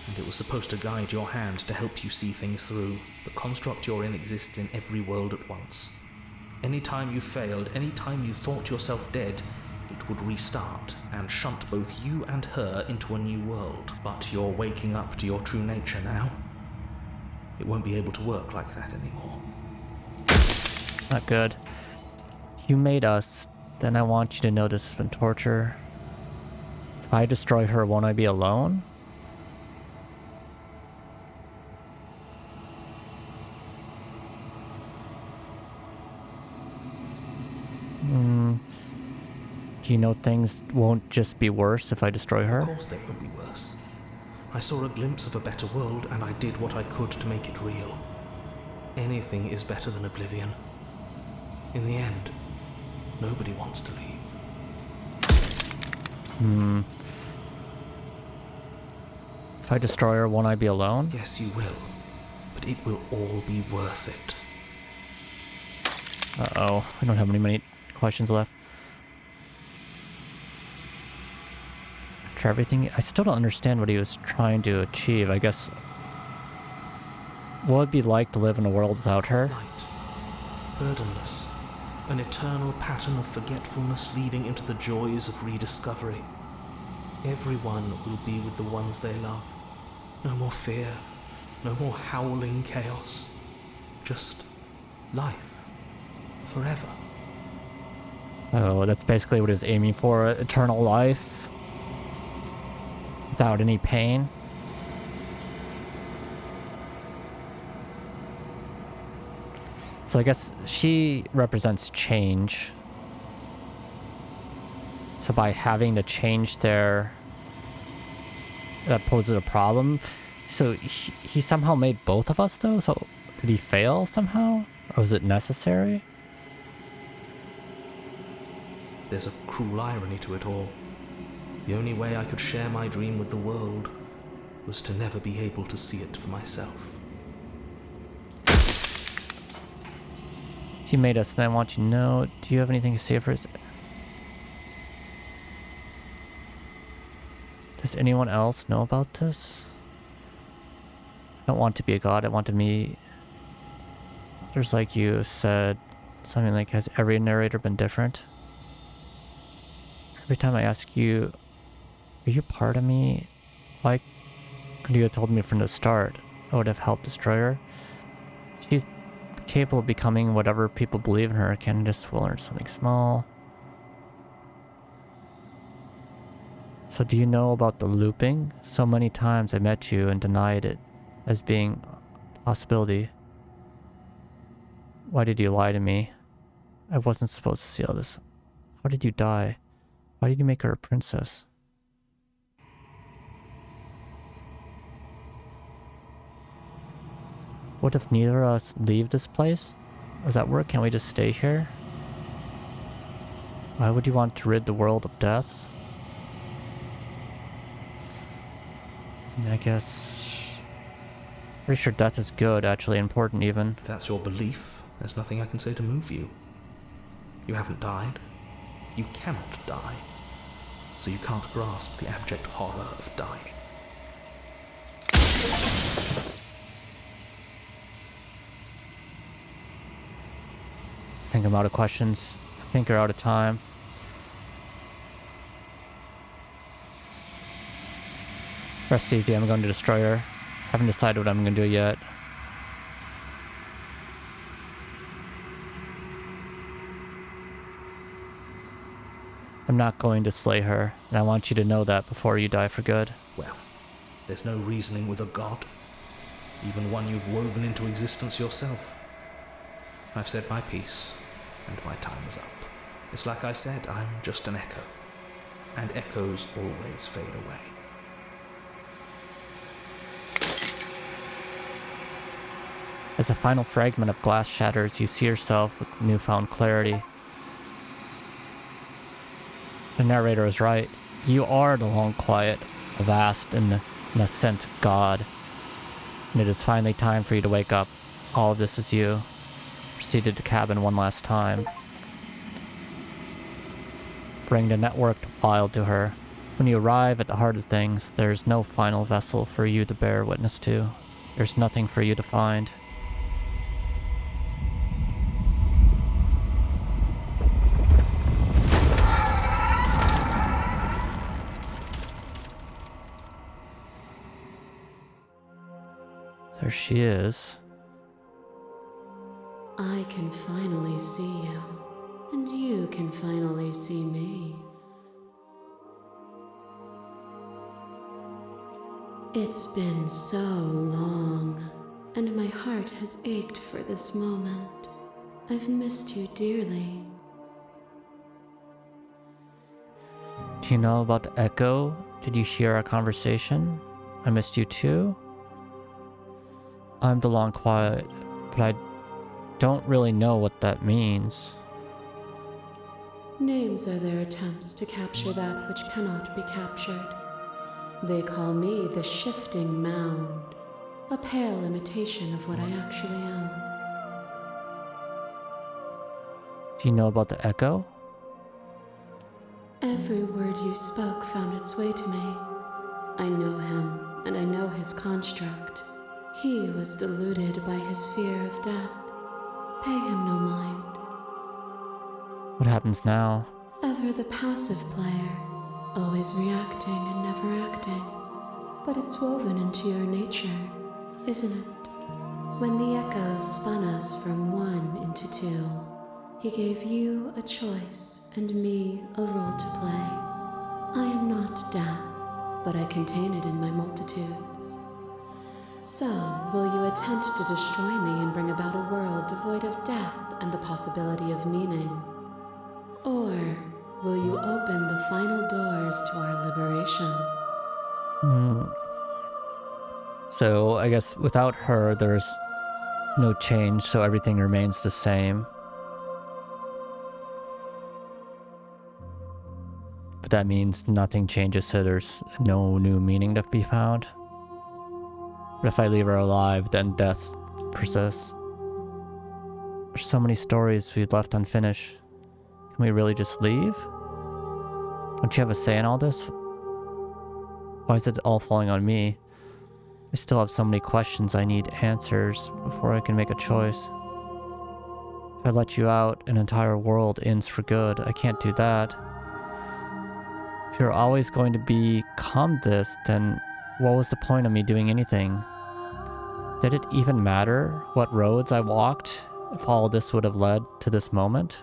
And it was supposed to guide your hand to help you see things through. The construct you're in exists in every world at once. Any time you failed, any time you thought yourself dead, it would restart and shunt both you and her into a new world. But you're waking up to your true nature now. It won't be able to work like that anymore. Not good. You made us, then I want you to know this has been torture. If I destroy her, won't I be alone? Do you know things won't just be worse if I destroy her? Of course they won't be worse. I saw a glimpse of a better world and I did what I could to make it real. Anything is better than oblivion. In the end, nobody wants to leave. If I destroy her, won't I be alone? Yes, you will. But it will all be worth it. Uh-oh. I don't have many questions left. After everything, I still don't understand what he was trying to achieve. I guess... what would it be like to live in a world without her? Light. Burdenless. An eternal pattern of forgetfulness leading into the joys of rediscovery. Everyone will be with the ones they love. No more fear. No more howling chaos. Just life. Forever. Oh, that's basically what he was aiming for. Eternal life. Without any pain. So I guess she represents change. So by having the change there, that poses a problem. So he somehow made both of us though? So did he fail somehow? Or was it necessary? There's a cruel irony to it all. The only way I could share my dream with the world was to never be able to see it for myself. He made us, and I want you to know. Do you have anything to say for us? Does anyone else know about this? I don't want to be a god. I want to be... Others like you said something like, has every narrator been different? Every time I ask you, are you part of me? Why could you have told me from the start? I would have helped destroy her. She's capable of becoming whatever people believe in her. Candace will learn something small. So do you know about the looping? So many times I met you and denied it as being a possibility. Why did you lie to me? I wasn't supposed to see all this. How did you die? Why did you make her a princess? What if neither of us leave this place? Does that work? Can't we just stay here? Why would you want to rid the world of death? I guess... pretty sure death is good, actually, important even. If that's your belief, there's nothing I can say to move you. You haven't died. You cannot die. So you can't grasp the abject horror of dying. I think I'm out of questions. I think we're out of time. Rest easy, I'm going to destroy her. Haven't decided what I'm going to do yet. I'm not going to slay her, and I want you to know that before you die for good. Well, there's no reasoning with a god. Even one you've woven into existence yourself. I've said my piece, and my time is up. It's like I said, I'm just an echo, and echoes always fade away. As a final fragment of glass shatters, you see yourself with newfound clarity. The narrator is right. You are the long quiet, a vast and nascent God. And it is finally time for you to wake up. All of this is you. Proceed to the cabin one last time. Bring the networked wild to her. When you arrive at the heart of things, there's no final vessel for you to bear witness to. There's nothing for you to find. There she is. I can finally see you, and you can finally see me. It's been so long, and my heart has ached for this moment. I've missed you dearly. Do you know about the echo? Did you hear our conversation? I missed you too? I'm the long quiet, but I don't really know what that means. Names are their attempts to capture that which cannot be captured. They call me the shifting mound, a pale imitation of what I actually am. Do you know about the echo? Every word you spoke found its way to me. I know him, and I know his construct. He was deluded by his fear of death. Pay him no mind. What happens now? Ever the passive player, always reacting and never acting. But it's woven into your nature, isn't it? When the echo spun us from one into two, he gave you a choice and me a role to play. I am not death, but I contain it in my multitudes. So, will you attempt to destroy me and bring about a world devoid of death and the possibility of meaning? Or will you open the final doors to our liberation? So, I guess without her, there's no change, so everything remains the same. But that means nothing changes, so there's no new meaning to be found. But if I leave her alive, then death persists. There's so many stories we've left unfinished. Can we really just leave? Don't you have a say in all this? Why is it all falling on me? I still have so many questions I need answers before I can make a choice. If I let you out, an entire world ends for good. I can't do that. If you're always going to become this, then what was the point of me doing anything? Did it even matter what roads I walked if all this would have led to this moment?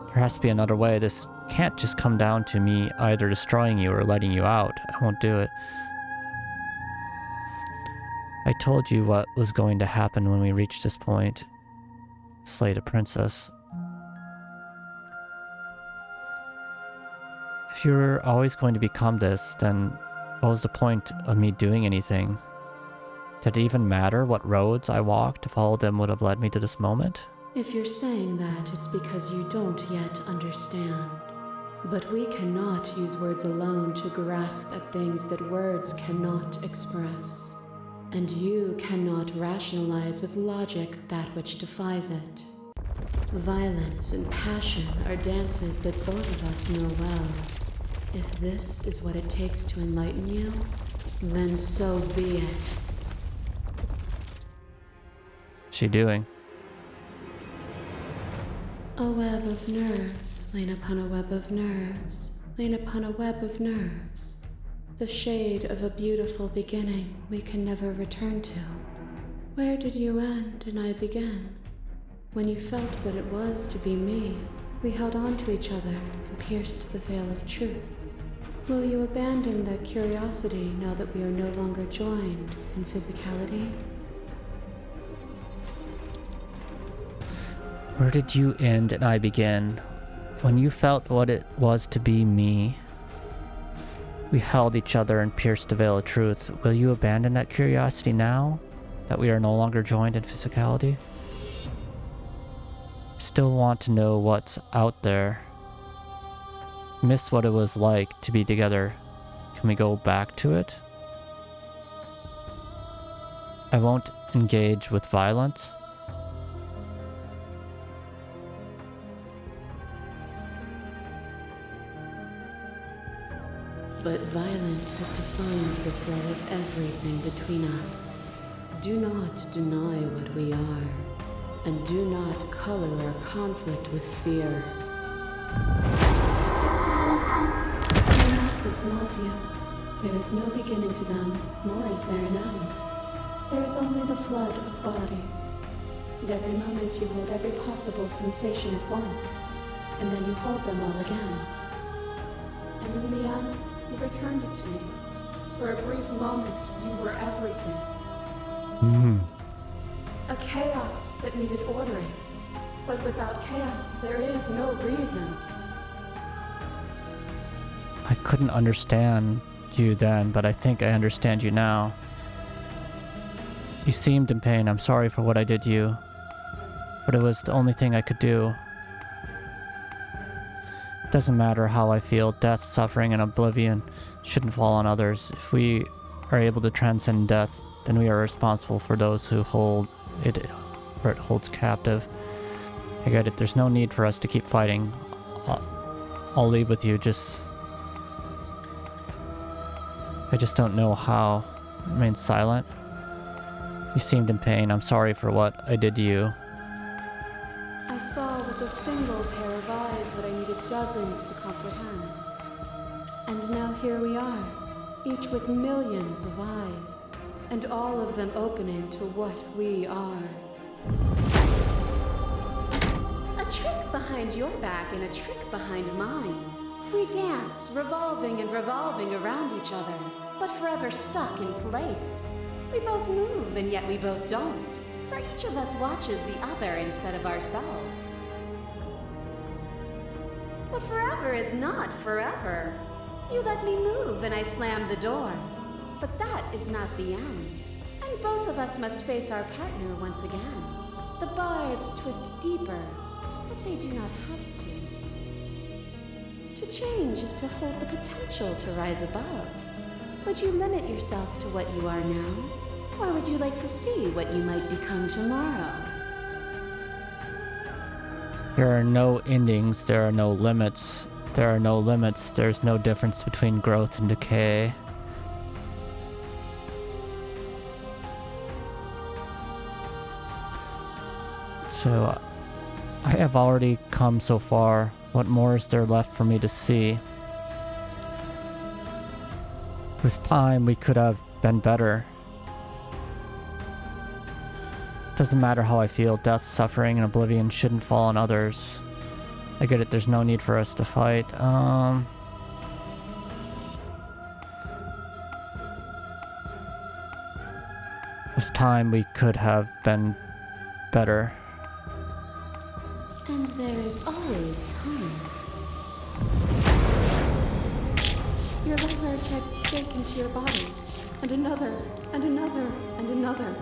There has to be another way. This can't just come down to me either destroying you or letting you out. I won't do it. I told you what was going to happen when we reached this point. Slay the princess. If you're always going to become this, then what was the point of me doing anything? Did it even matter what roads I walked if all of them would have led me to this moment? If you're saying that, it's because you don't yet understand. But we cannot use words alone to grasp at things that words cannot express. And you cannot rationalize with logic that which defies it. Violence and passion are dances that both of us know well. If this is what it takes to enlighten you, then so be it. What's she doing? A web of nerves, lain upon a web of nerves, lain upon a web of nerves. The shade of a beautiful beginning we can never return to. Where did you end and I begin? When you felt what it was to be me, we held on to each other and pierced the veil of truth. Will you abandon that curiosity now that we are no longer joined in physicality? Where did you end and I begin? When you felt what it was to be me, we held each other and pierced the veil of truth. Will you abandon that curiosity now that we are no longer joined in physicality? Still want to know what's out there. Miss what it was like to be together. Can we go back to it? I won't engage with violence. But violence has defined the flow of everything between us. Do not deny what we are, and do not color our conflict with fear. The masses mob you. There is no beginning to them, nor is there an end. There is only the flood of bodies. And every moment you hold every possible sensation at once, and then you hold them all again. And in the end, you returned it to me. For a brief moment, you were everything. A chaos that needed ordering. But without chaos, there is no reason. I couldn't understand you then, but I think I understand you now. You seemed in pain. I'm sorry for what I did to you. But it was the only thing I could do. It doesn't matter how I feel. Death, suffering, and oblivion shouldn't fall on others. If we are able to transcend death, then we are responsible for those who hold it, or it holds captive. I get it. There's no need for us to keep fighting. I'll leave with you. I just don't know how. Remain silent. You seemed in pain. I'm sorry for what I did to you. I saw with a single pair of eyes what I needed dozens to comprehend. And now here we are, each with millions of eyes, and all of them opening to what we are. A trick behind your back and a trick behind mine. We dance, revolving and revolving around each other, but forever stuck in place. We both move, and yet we both don't. For each of us watches the other instead of ourselves. But forever is not forever. You let me move, and I slam the door. But that is not the end. And both of us must face our partner once again. The barbs twist deeper, but they do not have to. To change is to hold the potential to rise above. Would you limit yourself to what you are now? Or would you like to see what you might become tomorrow? There are no endings, there are no limits. There are no limits, there's no difference between growth and decay. So, I have already come so far. What more is there left for me to see? With time, we could have been better. Doesn't matter how I feel. Death, suffering, and oblivion shouldn't fall on others. I get it. There's no need for us to fight. With time, we could have been better. And there is always time. Your lover drives a stake into your body, and another, and another, and another.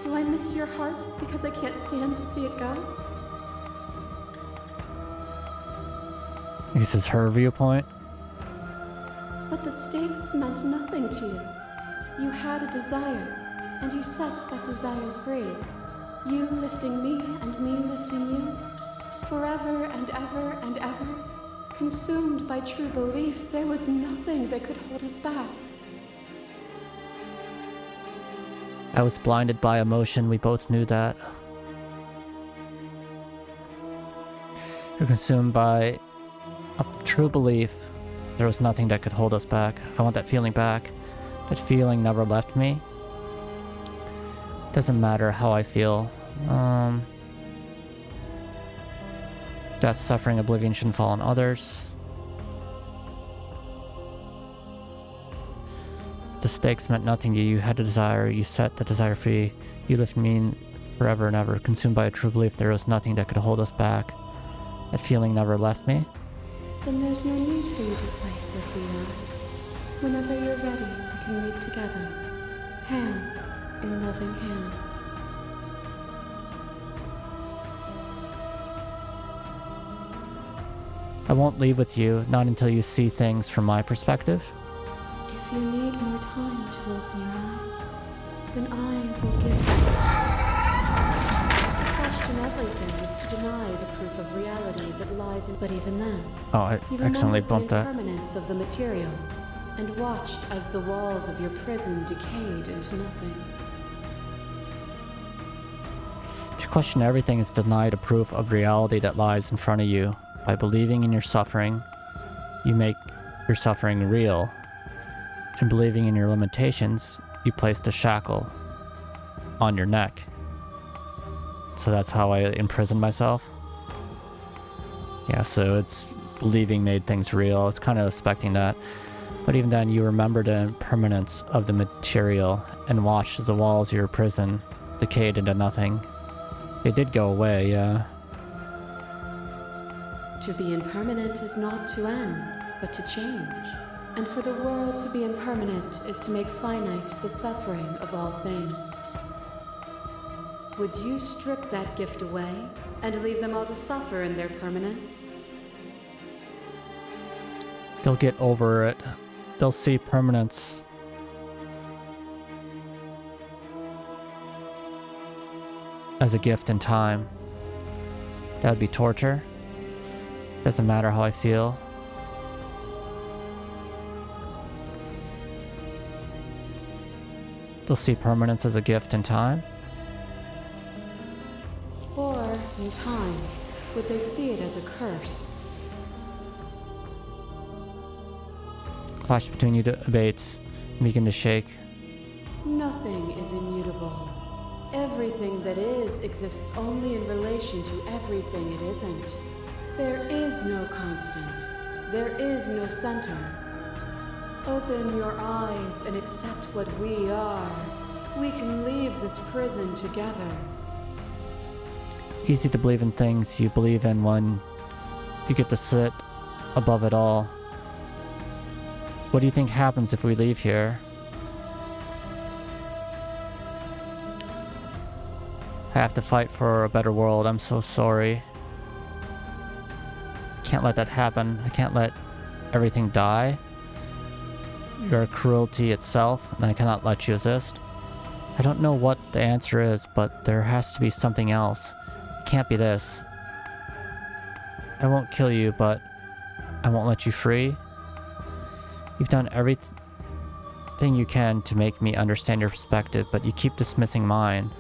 Do I miss your heart because I can't stand to see it go? This is her viewpoint. But the stakes meant nothing to you. You had a desire, and you set that desire free. You lifting me and me lifting you. Forever and ever and ever. Consumed by true belief, there was nothing that could hold us back. I was blinded by emotion. We both knew that. You're consumed by a true belief. There was nothing that could hold us back. I want that feeling back. That feeling never left me. Doesn't matter how I feel. Death, suffering, oblivion shouldn't fall on others. The stakes meant nothing to you. You had a desire. You set the desire free. You lift me forever and ever, consumed by a true belief there was nothing that could hold us back. That feeling never left me. Then there's no need for you to fight with the eye. Whenever you're ready, we can leave together, hand in loving hand. I won't leave with you, not until you see things from my perspective. If you need more time to open your eyes, then I will give you. To question everything is to deny the proof of reality that lies in. But even then, Oh, I you accidentally remembered bumped the that. impermanence of the material, and watched as the walls of your prison decayed into nothing. To question everything is to deny the proof of reality that lies in front of you. By believing in your suffering, you make your suffering real. And believing in your limitations, you place the shackle on your neck. So that's how I imprison myself. Yeah, so it's believing made things real. I was kind of expecting that. But even then, you remember the impermanence of the material and watched as the walls of your prison decayed into nothing. They did go away, yeah. To be impermanent is not to end, but to change. And for the world to be impermanent is to make finite the suffering of all things. Would you strip that gift away and leave them all to suffer in their permanence? They'll get over it. They'll see permanence. As a gift in time. That would be torture. Doesn't matter how I feel. They'll see permanence as a gift in time. Or, in time, would they see it as a curse? Clash between you debates begin to shake. Nothing is immutable. Everything that is exists only in relation to everything it isn't. There is no constant. There is no center. Open your eyes and accept what we are. We can leave this prison together. It's easy to believe in things you believe in when you get to sit above it all. What do you think happens if we leave here? I have to fight for a better world. I'm so sorry. I can't let that happen. I can't let everything die. You're cruelty itself, and I cannot let you exist. I don't know what the answer is, but there has to be something else. It can't be this. I won't kill you, but I won't let you free. You've done everything you can to make me understand your perspective, but you keep dismissing mine.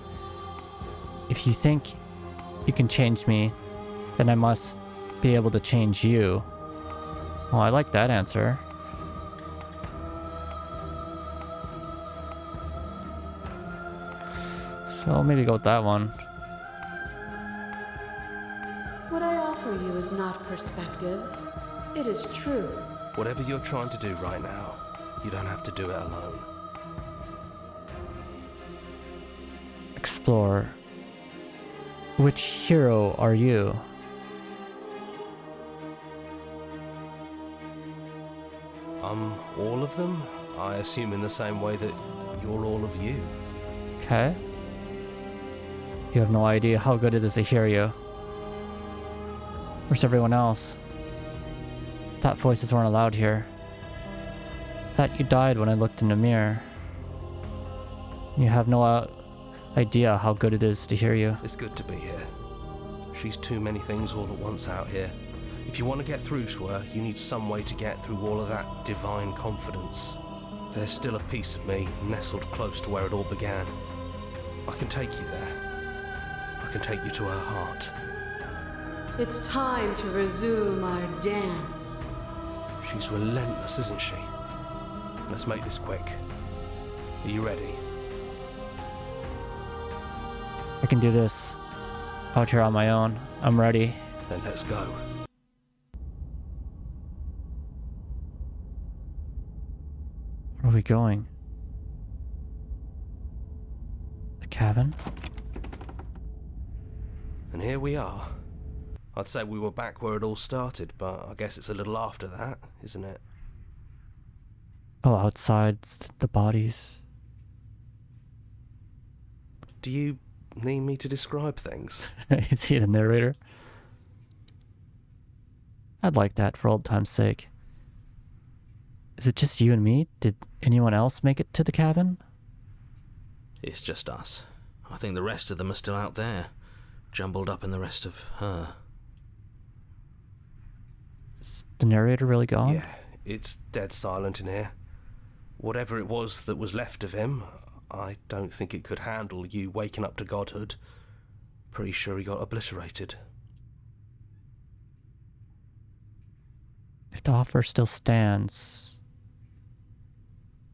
If you think you can change me, then I must be able to change you. Well, I like that answer. So maybe go with that one. What I offer you is not perspective. It is truth. Whatever you're trying to do right now, you don't have to do it alone. Explore. Which hero are you? All of them? I assume in the same way that you're all of you. Okay. You have no idea how good it is to hear you. Where's everyone else? Thought voices weren't allowed here. Thought you died when I looked in the mirror. You have no idea how good it is to hear you. It's good to be here. She's too many things all at once out here. If you want to get through to her, you need some way to get through all of that divine confidence. There's still a piece of me nestled close to where it all began. I can take you there. I can take you to her heart. It's time to resume our dance. She's relentless, isn't she? Let's make this quick. Are you ready? I can do this out here on my own. I'm ready. Then let's go. Where are we going? The cabin? And here we are. I'd say we were back where it all started, but I guess it's a little after that, isn't it? Oh, outside the bodies. Do you need me to describe things? Is he the narrator? I'd like that for old time's sake. Is it just you and me? Did anyone else make it to the cabin? It's just us. I think the rest of them are still out there, jumbled up in the rest of her. Is the narrator really gone? Yeah, it's dead silent in here. Whatever it was that was left of him, I don't think it could handle you waking up to godhood. Pretty sure he got obliterated. If the offer still stands,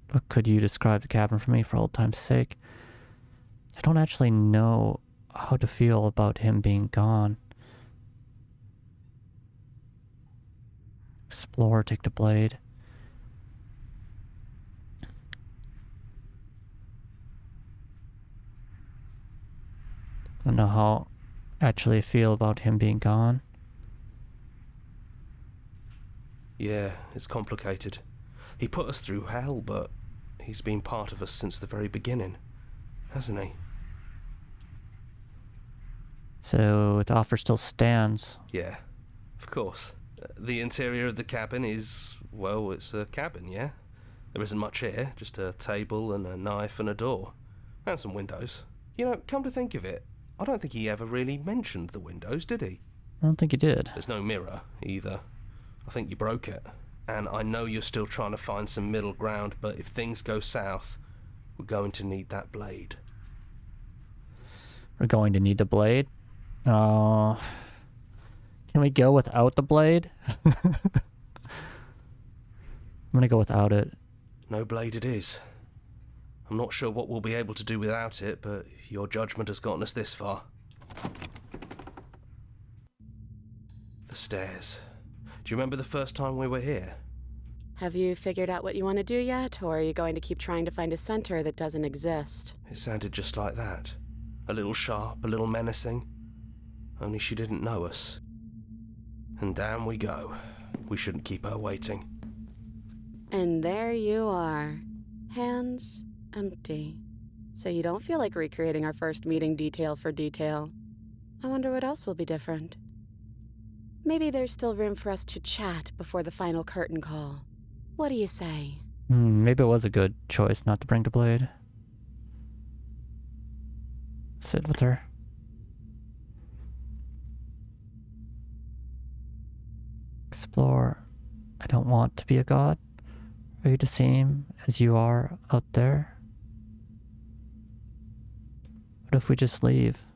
what could you describe the cabin for me for old time's sake? I don't actually know how to feel about him being gone. Explore, take the blade. I don't know how I actually feel about him being gone. Yeah, it's complicated. He put us through hell, but he's been part of us since the very beginning, hasn't he? So the offer still stands. Yeah, of course. The interior of the cabin is, well, it's a cabin, yeah? There isn't much here, just a table and a knife and a door. And some windows. You know, come to think of it, I don't think he ever really mentioned the windows, did he? I don't think he did. There's no mirror, either. I think you broke it. And I know you're still trying to find some middle ground, but if things go south, we're going to need that blade. We're going to need the blade? Can we go without the blade? I'm gonna go without it. No blade it is. I'm not sure what we'll be able to do without it, but your judgment has gotten us this far. The stairs. Do you remember the first time we were here? Have you figured out what you want to do yet, or are you going to keep trying to find a center that doesn't exist? It sounded just like that. A little sharp, a little menacing. Only she didn't know us. And down we go. We shouldn't keep her waiting. And there you are. Hands empty. So you don't feel like recreating our first meeting detail for detail. I wonder what else will be different. Maybe there's still room for us to chat before the final curtain call. What do you say? Maybe it was a good choice not to bring the blade. Sit with her. Explore. I don't want to be a god. Are you the same as you are out there? What if we just leave?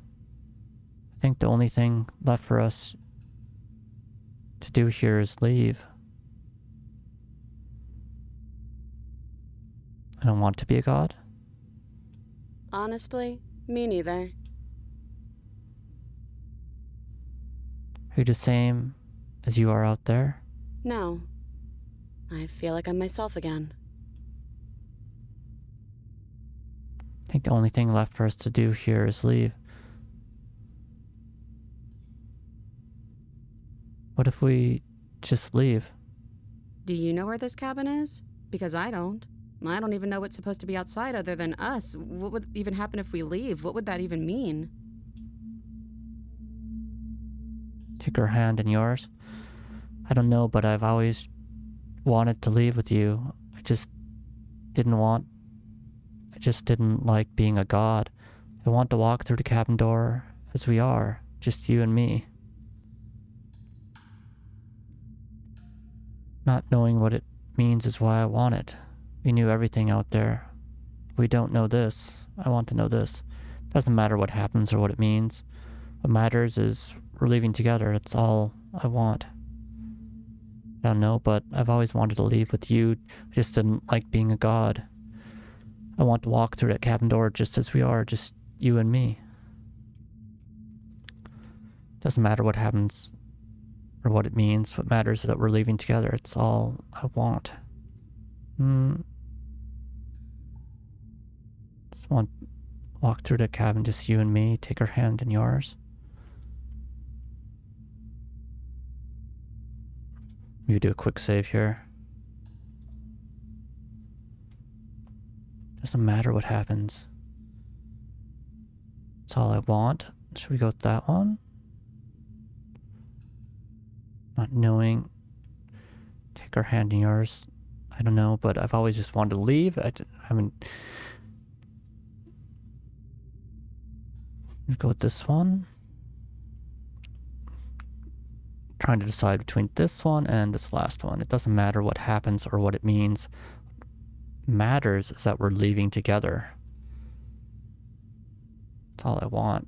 I think the only thing left for us to do here is leave. I don't want to be a god. Honestly, me neither. Are you the same as you are out there? No. I feel like I'm myself again. I think the only thing left for us to do here is leave. What if we just leave? Do you know where this cabin is? Because I don't. I don't even know what's supposed to be outside other than us. What would even happen if we leave? What would that even mean? Take her hand in yours. I don't know, but I've always wanted to leave with you. I just didn't like being a god. I want to walk through the cabin door as we are, just you and me. Not knowing what it means is why I want it. We knew everything out there. We don't know this. I want to know this. Doesn't matter what happens or what it means. What matters is we're leaving together. That's all I want. I don't know, but I've always wanted to leave with you. I just didn't like being a god. I want to walk through that cabin door just as we are, just you and me. Doesn't matter what happens or what it means. What matters is that we're leaving together. It's all I want. Just want to walk through the cabin, just you and me. Take her hand in yours. Maybe do a quick save here. Doesn't matter what happens. That's all I want. Should we go with that one? Not knowing. Take our hand in yours. I don't know, but I've always just wanted to leave. I haven't. Go with this one. Trying to decide between this one and this last one. It doesn't matter what happens or what it means. Matters is that we're leaving together. That's all I want.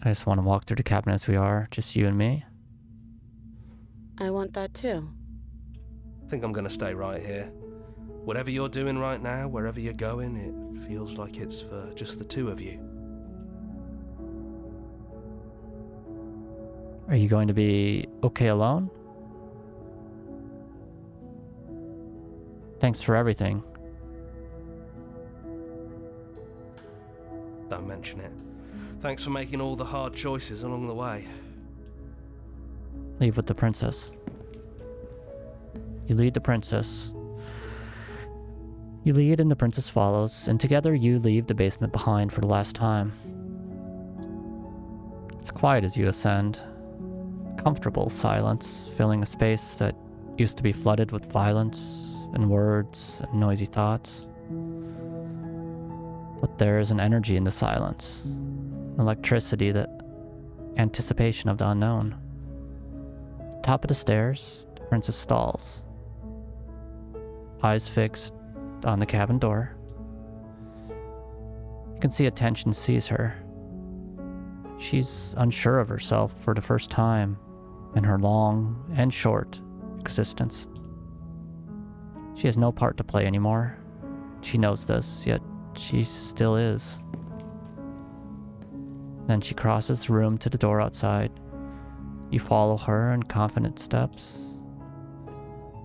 I just want to walk through the cabin as we are, just you and me. I want that too. I think I'm gonna stay right here. Whatever you're doing right now, wherever you're going, it feels like it's for just the two of you. Are you going to be okay alone? Thanks for everything. Don't mention it. Thanks for making all the hard choices along the way. Leave with the princess. You lead the princess. You lead and the princess follows, and together you leave the basement behind for the last time. It's quiet as you ascend. Comfortable silence, filling a space that used to be flooded with violence and words and noisy thoughts. But there is an energy in the silence, an electricity, that anticipation of the unknown. Top of the stairs, the princess stalls. Eyes fixed on the cabin door. You can see attention seize her. She's unsure of herself for the first time in her long and short existence. She has no part to play anymore. She knows this, yet she still is. Then she crosses the room to the door outside. You follow her in confident steps.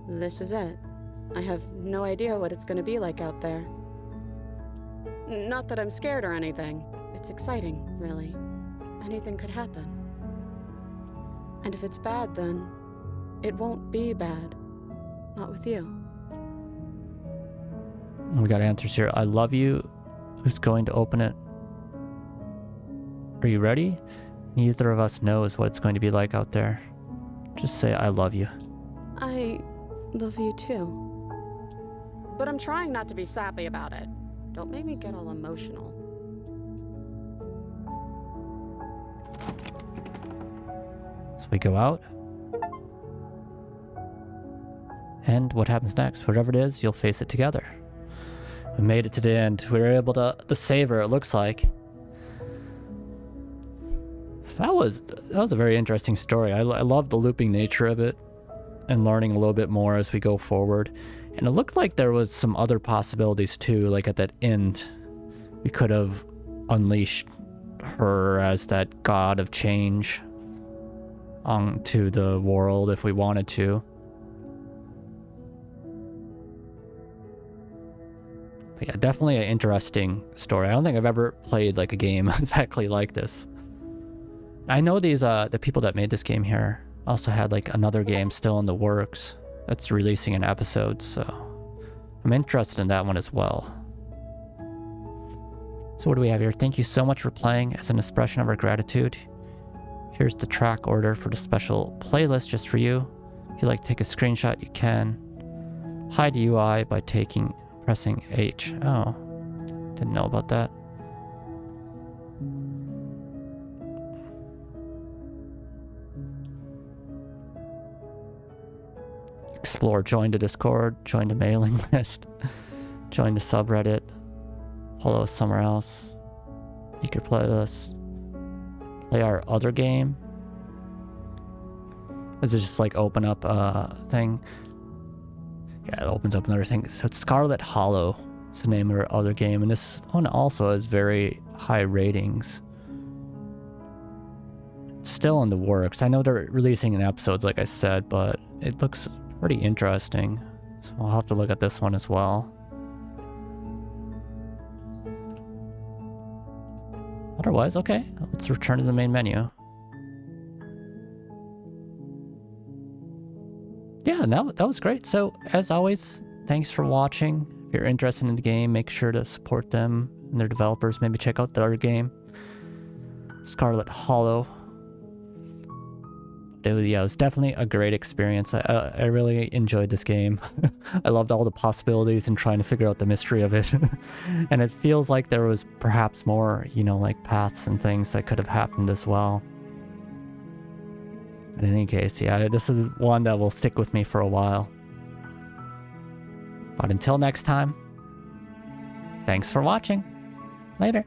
This is it. I have no idea what it's going to be like out there. Not that I'm scared or anything. It's exciting, really. Anything could happen. And if it's bad, then it won't be bad. Not with you. We got answers here. I love you. Who's going to open it? Are you ready? Neither of us knows what it's going to be like out there. Just say, I love you. I love you too. But I'm trying not to be sappy about it. Don't make me get all emotional. So we go out. And what happens next? Whatever it is, you'll face it together. We made it to the end. We were able to savor, it looks like. So that was a very interesting story. I love the looping nature of it and learning a little bit more as we go forward. And it looked like there was some other possibilities too, like at that end. We could have unleashed her as that god of change onto the world if we wanted to. But yeah, definitely an interesting story. I don't think I've ever played like a game exactly like this. I know these the people that made this game here also had like another game still in the works that's releasing an episode, so I'm interested in that one as well. So what do we have here? Thank you so much for playing. As an expression of our gratitude, here's the track order for the special playlist just for you. If you'd like to take a screenshot, you can. Hide UI by pressing H. Oh, didn't know about that. Explore, join the Discord, join the mailing list, join the subreddit, follow us somewhere else. You could play this, play our other game. This is just like open up a thing. Yeah, it opens up another thing. So it's Scarlet Hollow. It's the name of our other game, and this one also has very high ratings. It's still in the works. I know they're releasing in episodes, like I said, but it looks pretty interesting. So I'll have to look at this one as well. Otherwise, okay, let's return to the main menu. Yeah, that was great. So, as always, thanks for watching. If you're interested in the game, make sure to support them and their developers. Maybe check out their game, Scarlet Hollow. It was definitely a great experience. I really enjoyed this game. I loved all the possibilities and trying to figure out the mystery of it. And it feels like there was perhaps more, like paths and things that could have happened as well. In any case, yeah, this is one that will stick with me for a while. But until next time, thanks for watching. Later.